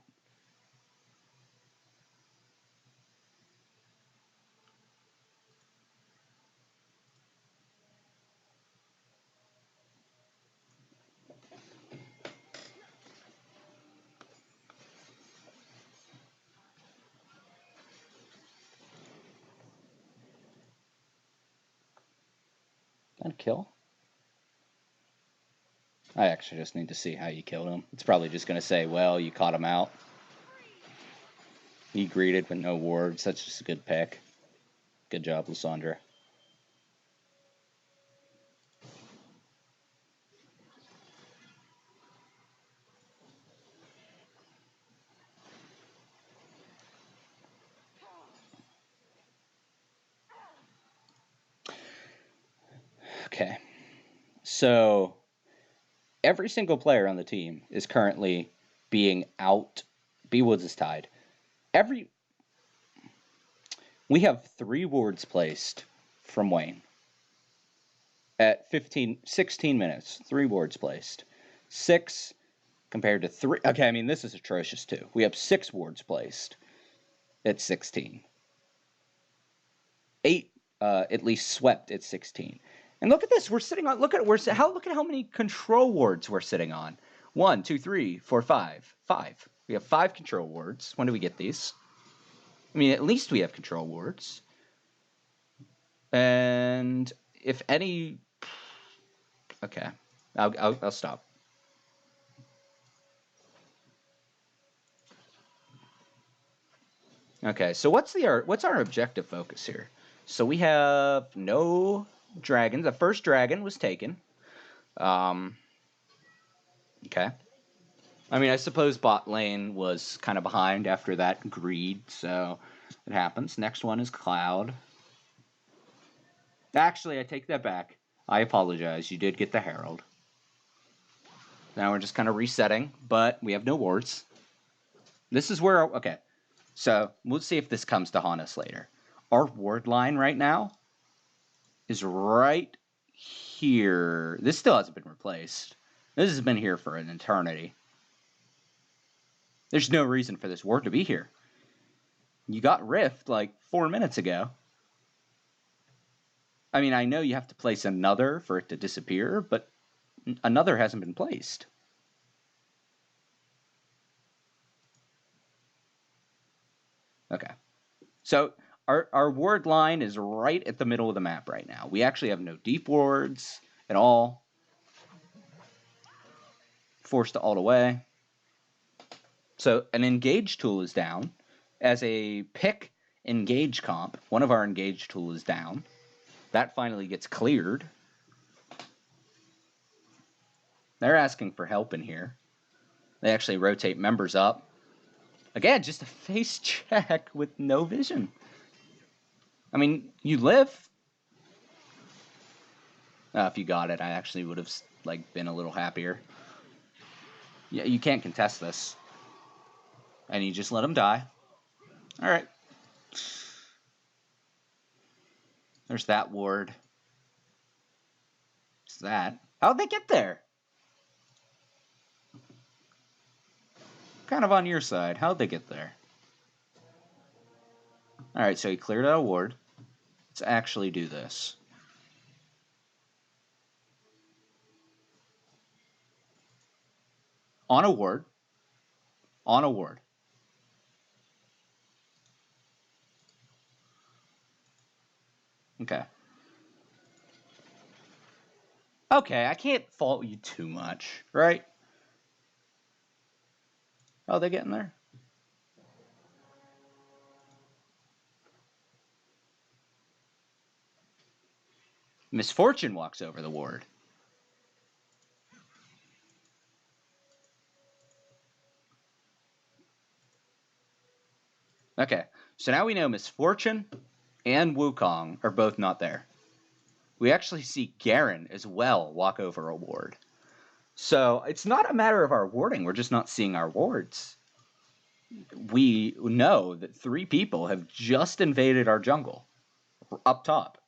That kill? I actually just need to see how you killed him. It's probably just going to say, well, you caught him out. He greeted with no wards. That's just a good pick. Good job, Lysandra. Okay. So every single player on the team is currently being out. B Woods is tied. We have 3 wards placed from Wayne. At 16 minutes, 3 wards placed. 6 compared to 3. Okay, I mean, this is atrocious too. We have 6 wards placed. at 16. 8 at least swept at 16. And look at this. We're sitting on. Look at how many control wards we're sitting on. 1, 2, 3, 4, 5. 5. We have 5 control wards. When do we get these? I mean, at least we have control wards. And if any, okay, I'll stop. Okay, so what's our objective focus here? So we have no dragons. The first dragon was taken. Okay. I mean, I suppose bot lane was kind of behind after that greed, so it happens. Next one is Cloud. Actually, I take that back. I apologize. You did get the Herald. Now we're just kind of resetting, but we have no wards. This is where... Okay, so we'll see if this comes to haunt us later. Our ward line right now is right here. This still hasn't been replaced. This has been here for an eternity. There's no reason for this ward to be here. You got Rift like 4 minutes ago. I mean, I know you have to place another for it to disappear, but another hasn't been placed. Okay. So our ward line is right at the middle of the map right now. We actually have no deep wards at all. Forced to ult away. So an engage tool is down. As a pick engage comp, one of our engage tool is down. That finally gets cleared. They're asking for help in here. They actually rotate members up. Again, just a face check with no vision. I mean, you live. If you got it, I actually would have been a little happier. Yeah, you can't contest this. And you just let him die. All right. There's that ward. What's that? How'd they get there? Kind of on your side. How'd they get there? All right, so he cleared out a ward. Let's actually do this. On a ward. On a ward. Okay. Okay, I can't fault you too much, right? How are they getting there? Misfortune walks over the ward. Okay, so now we know Misfortune and Wukong are both not there. We actually see Garen as well walk over a ward. So it's not a matter of our warding, we're just not seeing our wards. We know that 3 people have just invaded our jungle up top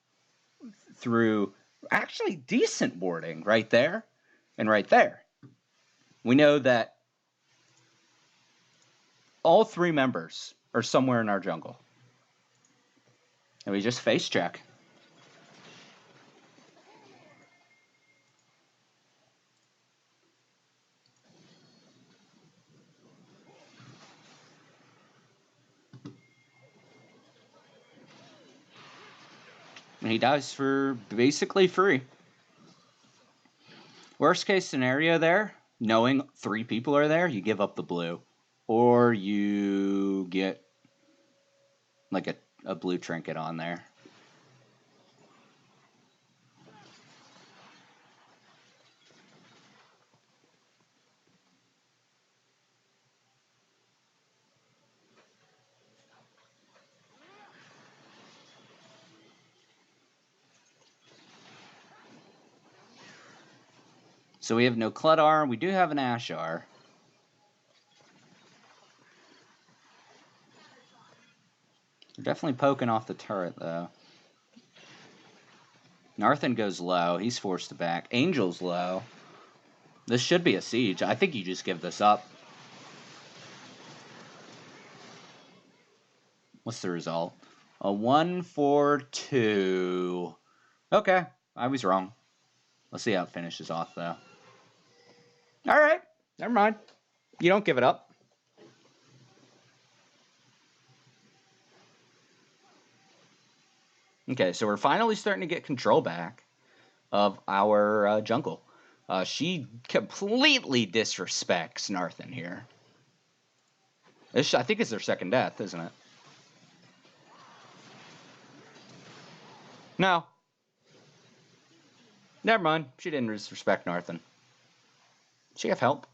through actually decent warding right there and right there. We know that all 3 members are somewhere in our jungle. And we just face check. And he dies for basically free. Worst case scenario there, knowing 3 people are there, you give up the blue. Or you get like a blue trinket on there. So we have no Cledar. We do have an Ashar. They're definitely poking off the turret, though. Narthan goes low. He's forced to back. Angel's low. This should be a siege. I think you just give this up. What's the result? A 1-4-2. Okay, I was wrong. Let's see how it finishes off, though. All right, never mind. You don't give it up. Okay, so we're finally starting to get control back of our jungle. She completely disrespects Narthan here. I think it's their second death, isn't it? No. Never mind. She didn't disrespect Narthan. She have help.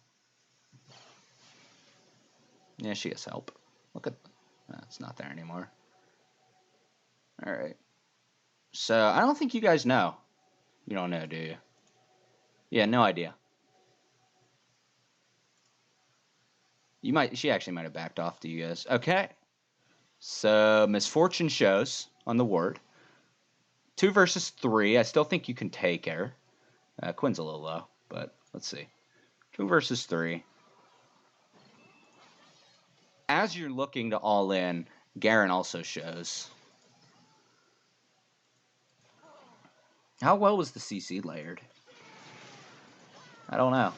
Yeah, she has help. Look at... it's not there anymore. Alright. So, I don't think you guys know. You don't know, do you? Yeah, no idea. She actually might have backed off to you guys. Okay. So, misfortune shows on the ward. 2 versus 3. I still think you can take her. Quinn's a little low, but let's see. 2 versus 3. As you're looking to all in, Garen also shows. How well was the CC layered? I don't know.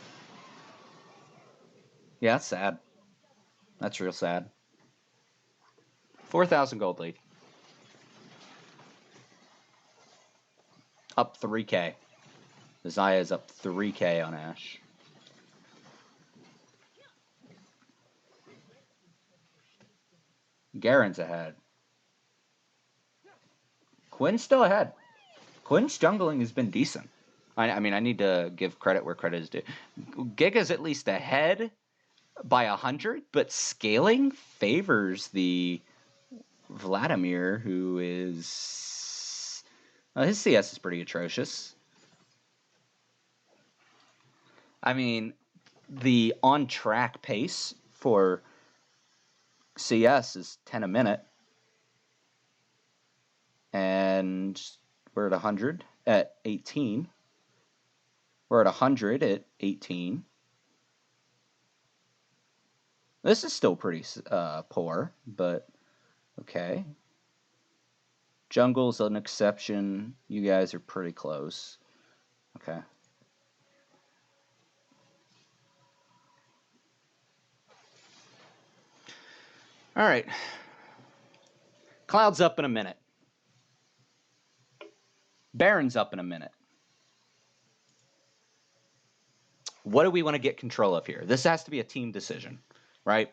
Yeah, that's sad. That's real sad. 4,000 gold lead. Up 3k. Zaya is up 3k on Ashe. Garen's ahead. Quinn's still ahead. Quinn's jungling has been decent. I mean, I need to give credit where credit is due. Giga's at least ahead by 100, but scaling favors the Vladimir, who is... his CS is pretty atrocious. I mean, the on-track pace for CS is 10 a minute. And we're at 100 at 18. We're at 100 at 18. This is still pretty poor, but okay. Jungle's an exception. You guys are pretty close. Okay. All right. Cloud's up in a minute. Baron's up in a minute. What do we want to get control of here? This has to be a team decision, right?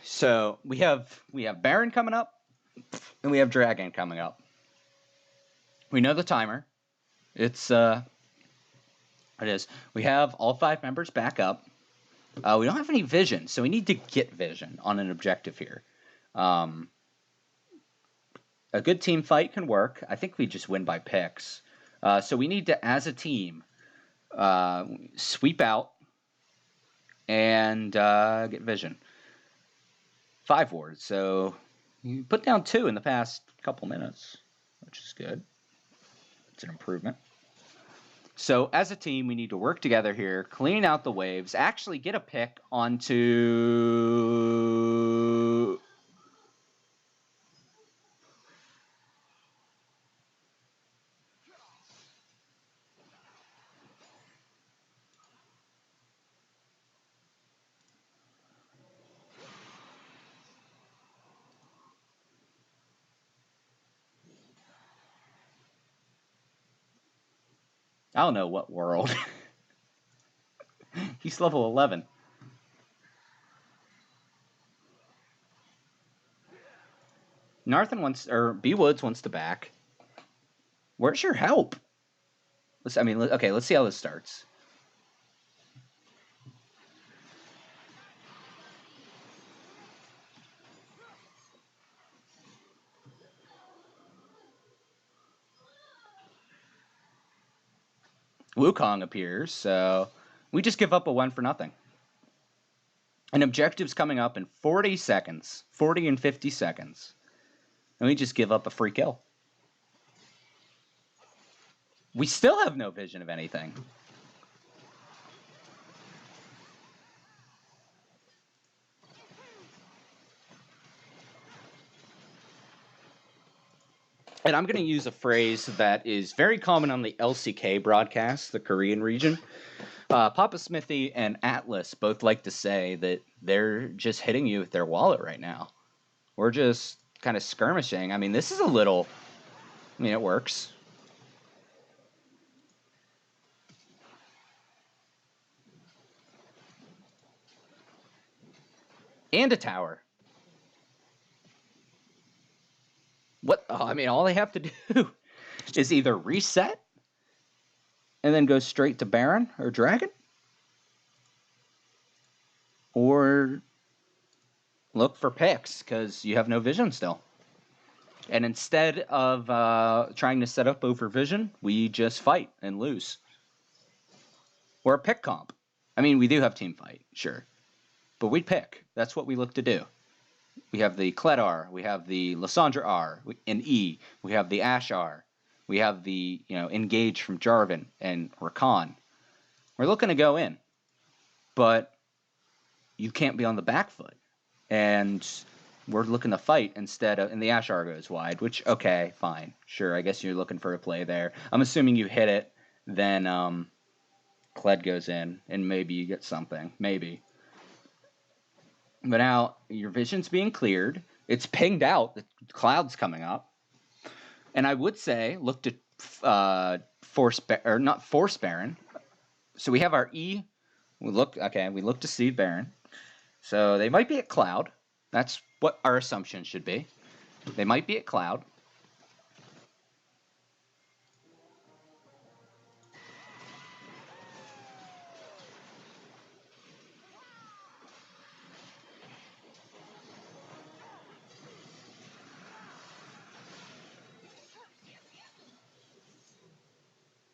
So we have Baron coming up, and we have Dragon coming up. We know the timer. It is. We have all 5 members back up. We don't have any vision, so we need to get vision on an objective here. A good team fight can work. I think we just win by picks. So we need to, as a team, sweep out and get vision. 5 wards. So you put down 2 in the past couple minutes, which is good. It's an improvement. So as a team, we need to work together here, clean out the waves, actually get a pick onto... I don't know what world. He's level 11. Narthan wants, or B Woods wants to back. Where's your help? Okay, let's see how this starts. Wukong appears, so we just give up a 1 for nothing. An objective's coming up in 40 seconds, 40 and 50 seconds, and we just give up a free kill. We still have no vision of anything. And I'm going to use a phrase that is very common on the LCK broadcast, the Korean region. Papa Smithy and Atlas both like to say that they're just hitting you with their wallet right now. We're just kind of skirmishing. I mean, this is a little... I mean, it works. And a tower. What? Oh, I mean, all they have to do is either reset and then go straight to Baron or Dragon, or look for picks because you have no vision still. And instead of trying to set up over vision, we just fight and lose. We're a pick comp. I mean, we do have team fight, sure, but we pick. That's what we look to do. We have the Kled R, we have the Lysandra R, and E, we have the Ashe R, we have the Engage from Jarvan and Rakan. We're looking to go in, but you can't be on the back foot. And we're looking to fight instead of... And the Ashe R goes wide, which, okay, fine. Sure, I guess you're looking for a play there. I'm assuming you hit it, then Kled goes in, and maybe you get something. Maybe. But now, your vision's being cleared. It's pinged out. The cloud's coming up. And I would say, look to not force Baron. So we have our E. We look to seed Baron. So they might be at Cloud. That's what our assumption should be. They might be at Cloud.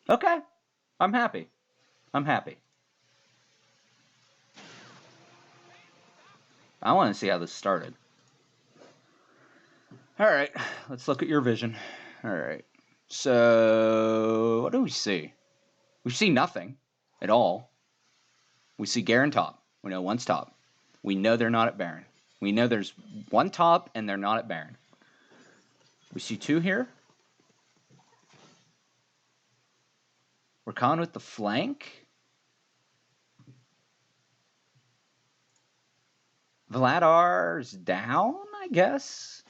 Okay. I'm happy. I'm happy. I want to see how this started. Alright, let's look at your vision. Alright. So, what do we see? We see nothing at all. We see Garen top. We know one's top. We know they're not at Baron. We know there's one top and they're not at Baron. We see two here. Rakan with the flank. Vladar's down, I guess.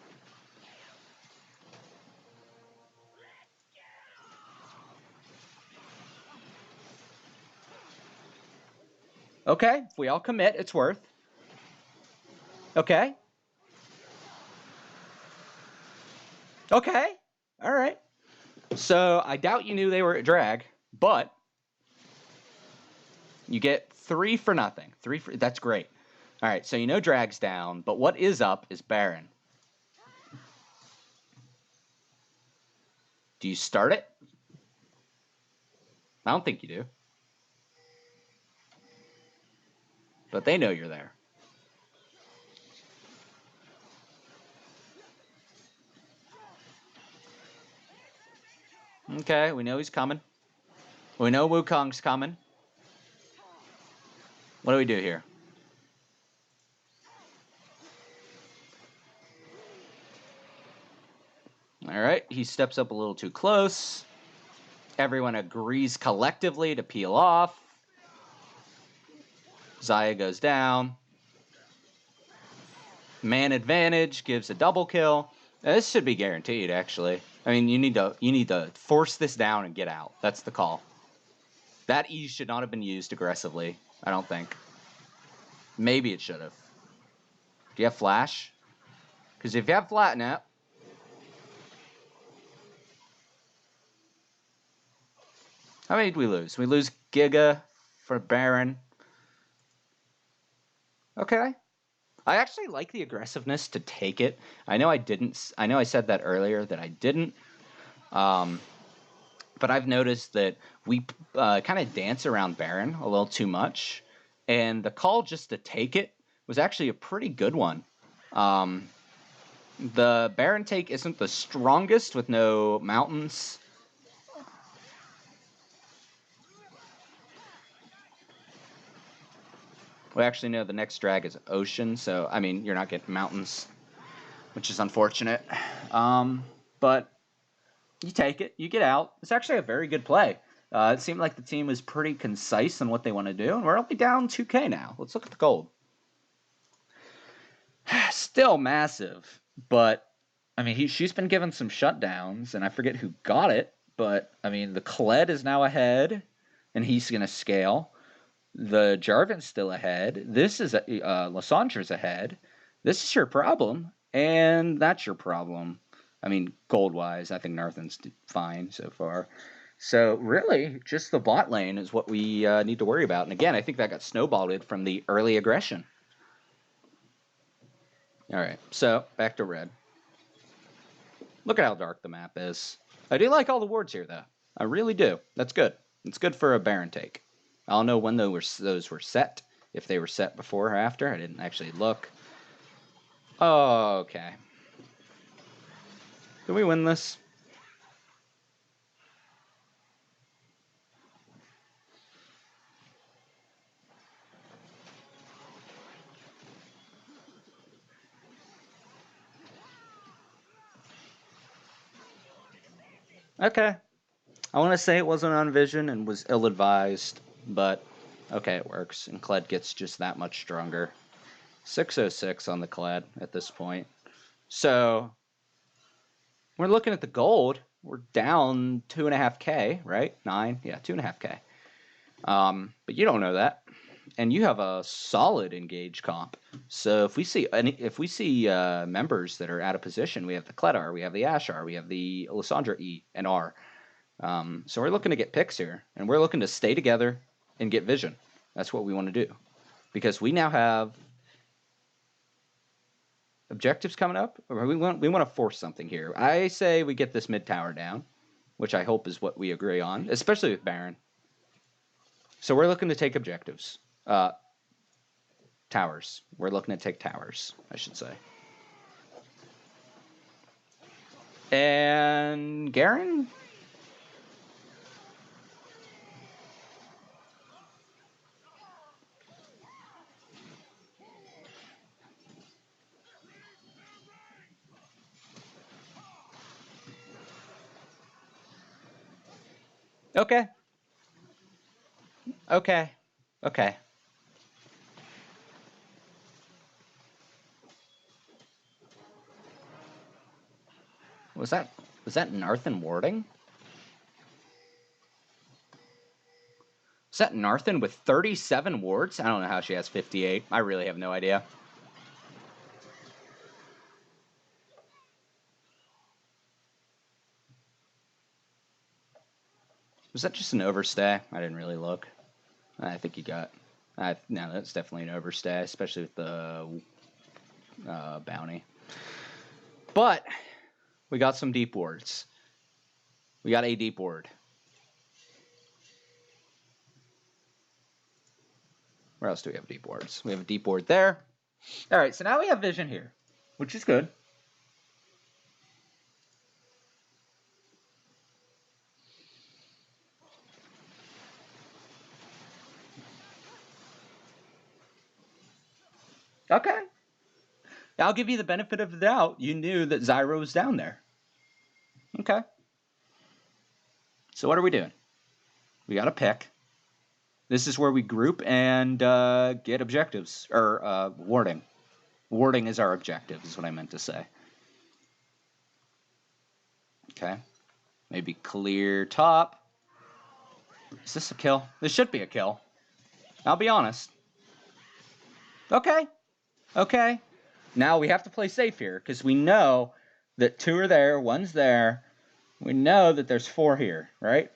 Okay, if we all commit, it's worth. Okay. Okay. All right. So I doubt you knew they were at drag, but you get 3 for nothing. That's great. All right, so you know drag's down, but what is up is Baron. Do you start it? I don't think you do. But they know you're there. Okay, we know he's coming. We know Wukong's coming. What do we do here? Alright, he steps up a little too close. Everyone agrees collectively to peel off. Xayah goes down. Man advantage gives a double kill. Now, this should be guaranteed, actually. I mean, you need to force this down and get out. That's the call. That E should not have been used aggressively, I don't think. Maybe it should have. Do you have flash? Because if you have flat net... How many did we lose? We lose Giga for Baron. Okay. I actually like the aggressiveness to take it. I know I said that earlier that I didn't. But I've noticed that we kind of dance around Baron a little too much. And the call just to take it was actually a pretty good one. The Baron take isn't the strongest with no mountains. We actually know the next drag is ocean, so, I mean, you're not getting mountains, which is unfortunate. But You take it. You get out. It's actually a very good play. It seemed like the team was pretty concise on what they want to do, and we're only down 2K now. Let's look at the gold. Still massive, but I mean, she's been given some shutdowns, and I forget who got it, but I mean, the Kled is now ahead, and he's going to scale. The Jarvan's still ahead. This is Lysandre's ahead. This is your problem, and that's your problem. I mean, gold-wise, I think Narthan's fine so far. So really, just the bot lane is what we need to worry about. And again, I think that got snowballed from the early aggression. All right, so back to red. Look at how dark the map is. I do like all the wards here, though. I really do. That's good. It's good for a Baron take. I don't know when those were set. If they were set before or after. I didn't actually look. Oh, okay. Can we win this? Okay. I want to say it wasn't on vision and was ill-advised, but okay, it works. And Kled gets just that much stronger. 606 on the Kled at this point. So, we're looking at the gold. We're down 2.5K, right? 9? Yeah, 2.5K. But you don't know that. And you have a solid engage comp. So if we see members that are out of position, we have the Kledar, we have the Ashar, we have the Lysandra E and R. So we're looking to get picks here, and we're looking to stay together and get vision. That's what we want to do, because we now have objectives coming up. Or we want to force something here. I say we get this mid tower down, which I hope is what we agree on, especially with Baron. So we're looking to take objectives. Towers. We're looking to take towers, I should say. And Garen? Okay. Okay. Okay. Was that Narthan warding? Is that Narthan with 37 wards? I don't know how she has 58. I really have no idea. Was that just an overstay? I didn't really look. I think you got... no, that's definitely an overstay, especially with the bounty. But we got some deep wards. We got a deep ward. Where else do we have deep wards? We have a deep ward there. All right, so now we have vision here, which is good. Okay. I'll give you the benefit of the doubt. You knew that Zyro was down there. Okay. So what are we doing? We got to pick. This is where we group and get objectives, or warding. Warding is our objective, is what I meant to say. Okay. Maybe clear top. Is this a kill? This should be a kill. I'll be honest. Okay. Okay. Now we have to play safe here, because we know that 2 are there, 1's there. We know that there's 4 here, right?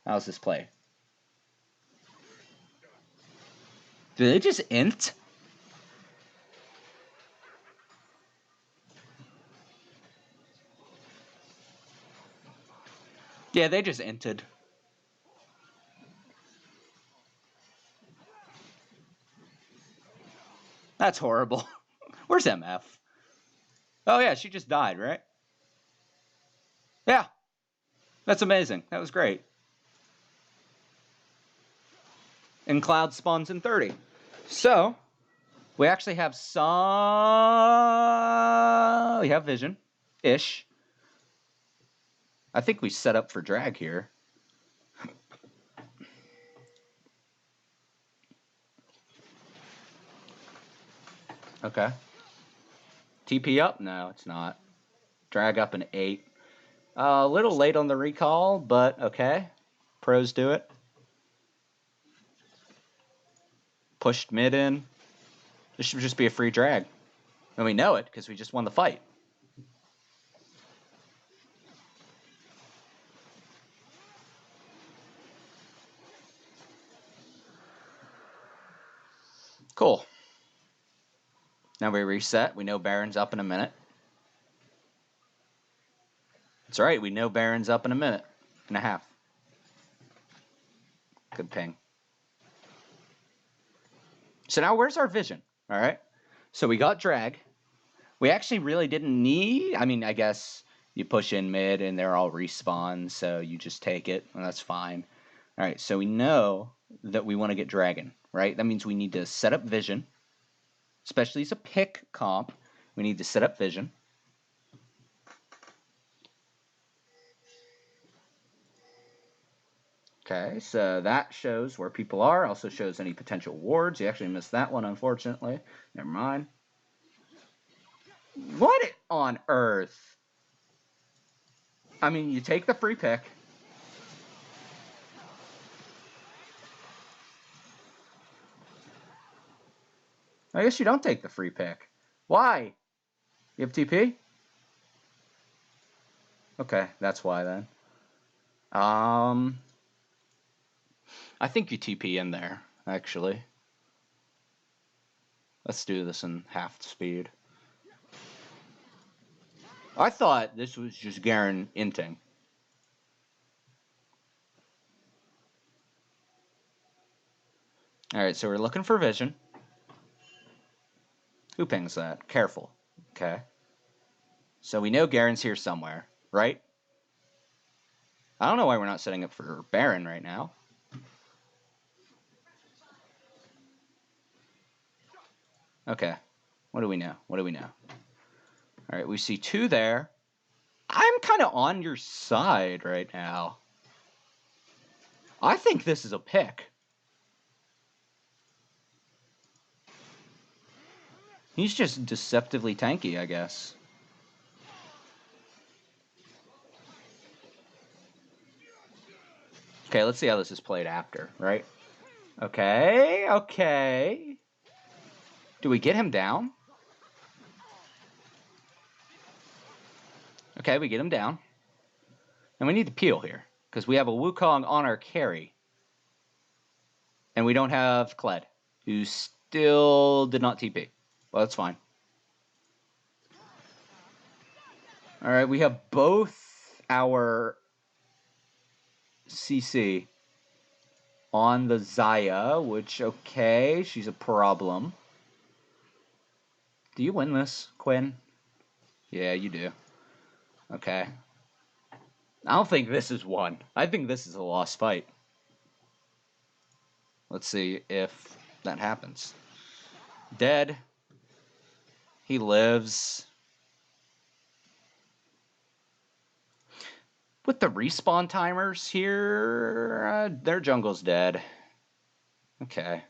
How's this play? Did they just int? Yeah, they just inted. That's horrible. Where's MF? Oh yeah, she just died, right? Yeah. That's amazing. That was great. And Cloud spawns in 30. So, we actually have some... We have vision-ish. I think we set up for drag here. Okay. TP up? No, it's not. Drag up an 8. A little late on the recall, but okay. Pros do it. Pushed mid in. This should just be a free drag. And we know it because we just won the fight. Cool. Now we reset. We know Baron's up in a minute. That's right. We know Baron's up in a minute and a half. Good ping. So now where's our vision? All right. So we got drag. We actually really didn't need... I mean, I guess you push in mid and they're all respawn, so you just take it, and that's fine. All right, so we know that we want to get dragon, right? That means we need to set up vision, especially as a pick comp. We need to set up vision. Okay, so that shows where people are. Also shows any potential wards. You actually missed that one, unfortunately. Never mind. What on earth? I mean, you take the free pick. I guess you don't take the free pick. Why? You have TP? Okay, that's why then. I think you TP in there, actually. Let's do this in half speed. I thought this was just Garen inting. Alright, so we're looking for vision. Who pings that? Careful. Okay. So we know Garen's here somewhere, right? I don't know why we're not setting up for Baron right now. Okay. What do we know? What do we know? Alright, we see 2 there. I'm kind of on your side right now. I think this is a pick. He's just deceptively tanky, I guess. Okay, let's see how this is played after, right? Okay, okay. Do we get him down? Okay, we get him down. And we need to peel here, because we have a Wukong on our carry. And we don't have Kled, who still did not TP. Well, that's fine. Alright, we have both our CC on the Zaya, which, okay, she's a problem. Do you win this, Quinn? Yeah, you do. Okay. I don't think this is one. I think this is a lost fight. Let's see if that happens. Dead. He lives. With the respawn timers here, their jungle's dead. Okay.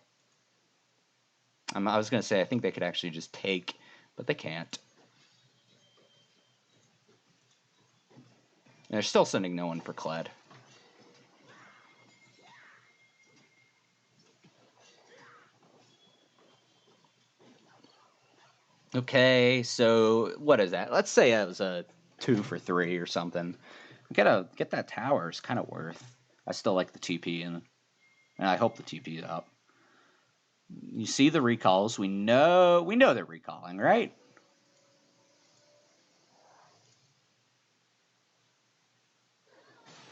I was going to say, I think they could actually just take, but they can't. And they're still sending no one for Kled. Okay, so what is that? Let's say it was a 2 for 3 or something. We gotta get that tower. It's kind of worth. I still like the TP, and I hope the TP is up. You see the recalls. We know they're recalling, right?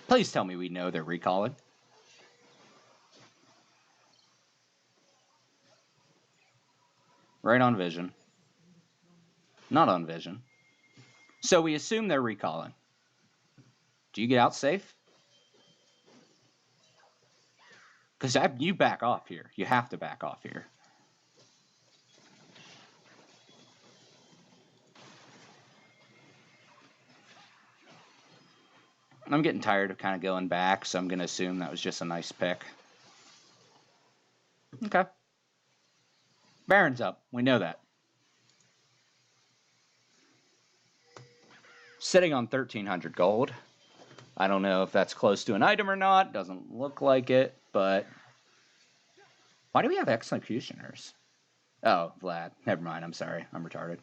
Please tell me we know they're recalling. Right on vision. Not on vision. So we assume they're recalling. Do you get out safe? Because you back off here. You have to back off here. I'm getting tired of kind of going back, so I'm going to assume that was just a nice pick. Okay. Baron's up. We know that. Sitting on 1,300 gold. I don't know if that's close to an item or not. Doesn't look like it, but... Why do we have executioners? Oh, Vlad. Never mind. I'm sorry. I'm retarded.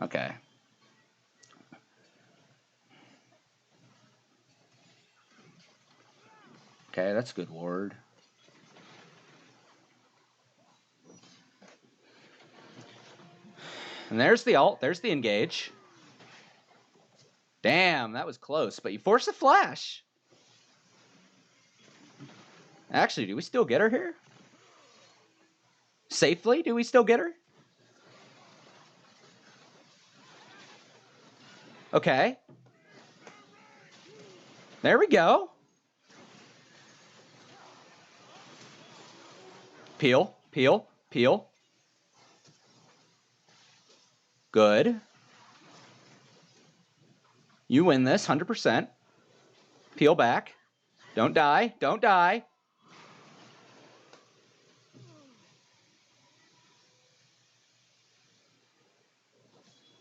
Okay. Okay, that's a good ward. And there's the ult. There's the engage. Damn, that was close. But you forced a flash. Actually, do we still get her here? Safely? Do we still get her? Okay. There we go. Peel, peel, peel. Good. You win this, 100%. Peel back. Don't die. Don't die.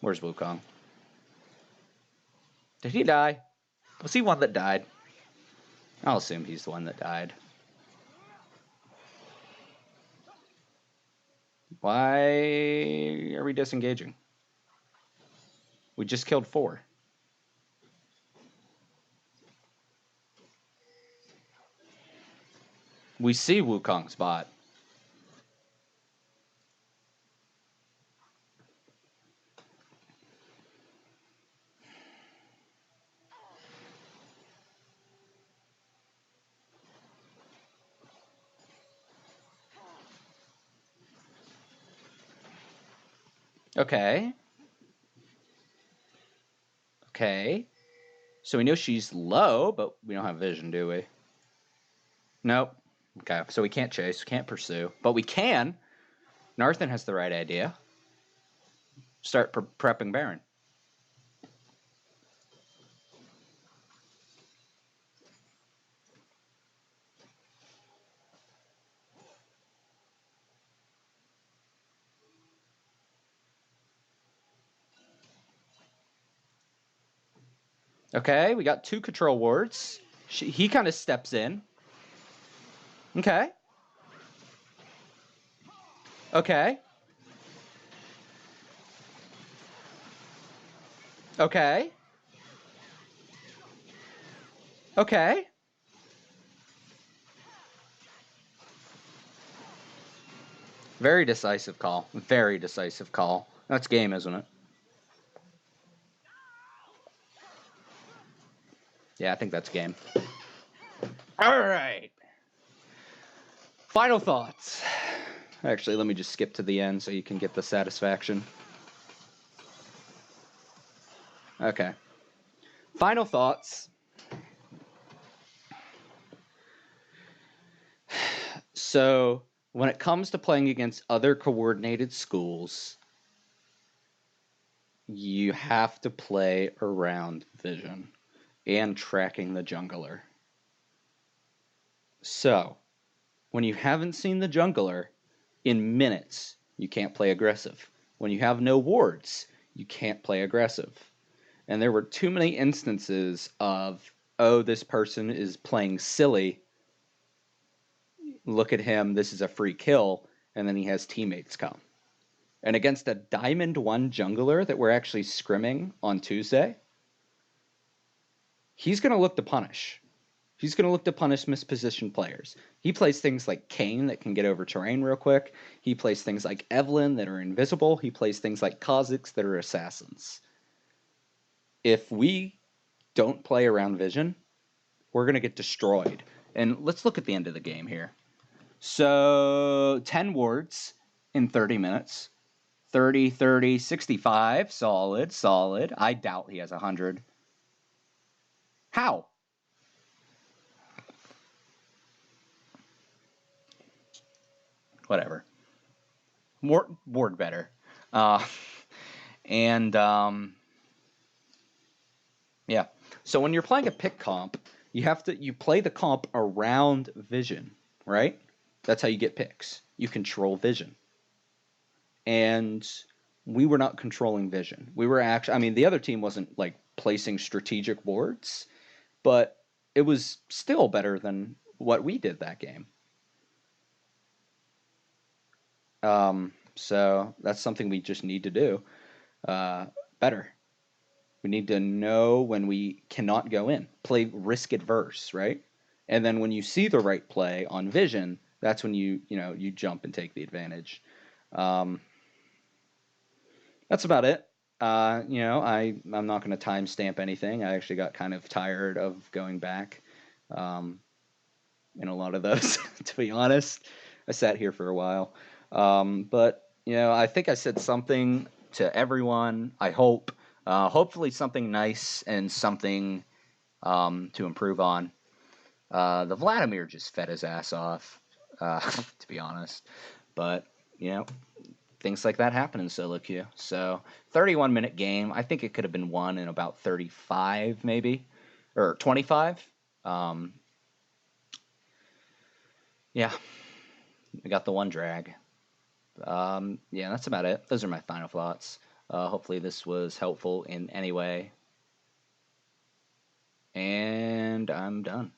Where's Wukong? Did he die? Was he one that died? I'll assume he's the one that died. Why are we disengaging? We just killed 4. We see Wukong's bot. Okay. Okay. So we know she's low, but we don't have vision, do we? Nope. Okay, so we can't chase, we can't pursue. But we can. Narthan has the right idea. Start prepping Baron. Okay, we got 2 control wards. He kind of steps in. Okay. Okay. Okay. Okay. Very decisive call. Very decisive call. That's game, isn't it? Yeah, I think that's game. All right. Final thoughts. Actually, let me just skip to the end so you can get the satisfaction. Okay. Final thoughts. So, when it comes to playing against other coordinated schools, you have to play around vision and tracking the jungler. So, when you haven't seen the jungler, in minutes, you can't play aggressive. When you have no wards, you can't play aggressive. And there were too many instances of, oh, this person is playing silly. Look at him, this is a free kill. And then he has teammates come. And against a Diamond 1 jungler that we're actually scrimming on Tuesday, he's going to look to punish. He's going to look to punish mispositioned players. He plays things like Kayn that can get over terrain real quick. He plays things like Evelynn that are invisible. He plays things like Kha'Zix that are assassins. If we don't play around vision, we're going to get destroyed. And let's look at the end of the game here. So 10 wards in 30 minutes. 30, 30, 65. Solid, solid. I doubt he has 100. How? Whatever. Ward better. And yeah, so when you're playing a pick comp, you play the comp around vision, right? That's how you get picks. You control vision. And we were not controlling vision. We were actually, I mean, the other team wasn't like placing strategic boards, but it was still better than what we did that game. So that's something we just need to do better. We need to know when we cannot go in, play risk adverse, right? And then when you see the right play on vision, that's when you jump and take the advantage. Um, that's about it. I'm not going to timestamp anything. I actually got kind of tired of going back um, in a lot of those, to be honest. I sat here for a while. But, I think I said something to everyone, I hope. Hopefully, something nice and something to improve on. The Vladimir just fed his ass off, to be honest. But, you know, things like that happen in solo queue. So 31-minute game. I think it could have been won in about 35, maybe, or 25. Um, yeah, we got the one drag. Yeah, that's about it. Those are my final thoughts. Hopefully this was helpful in any way. And I'm done.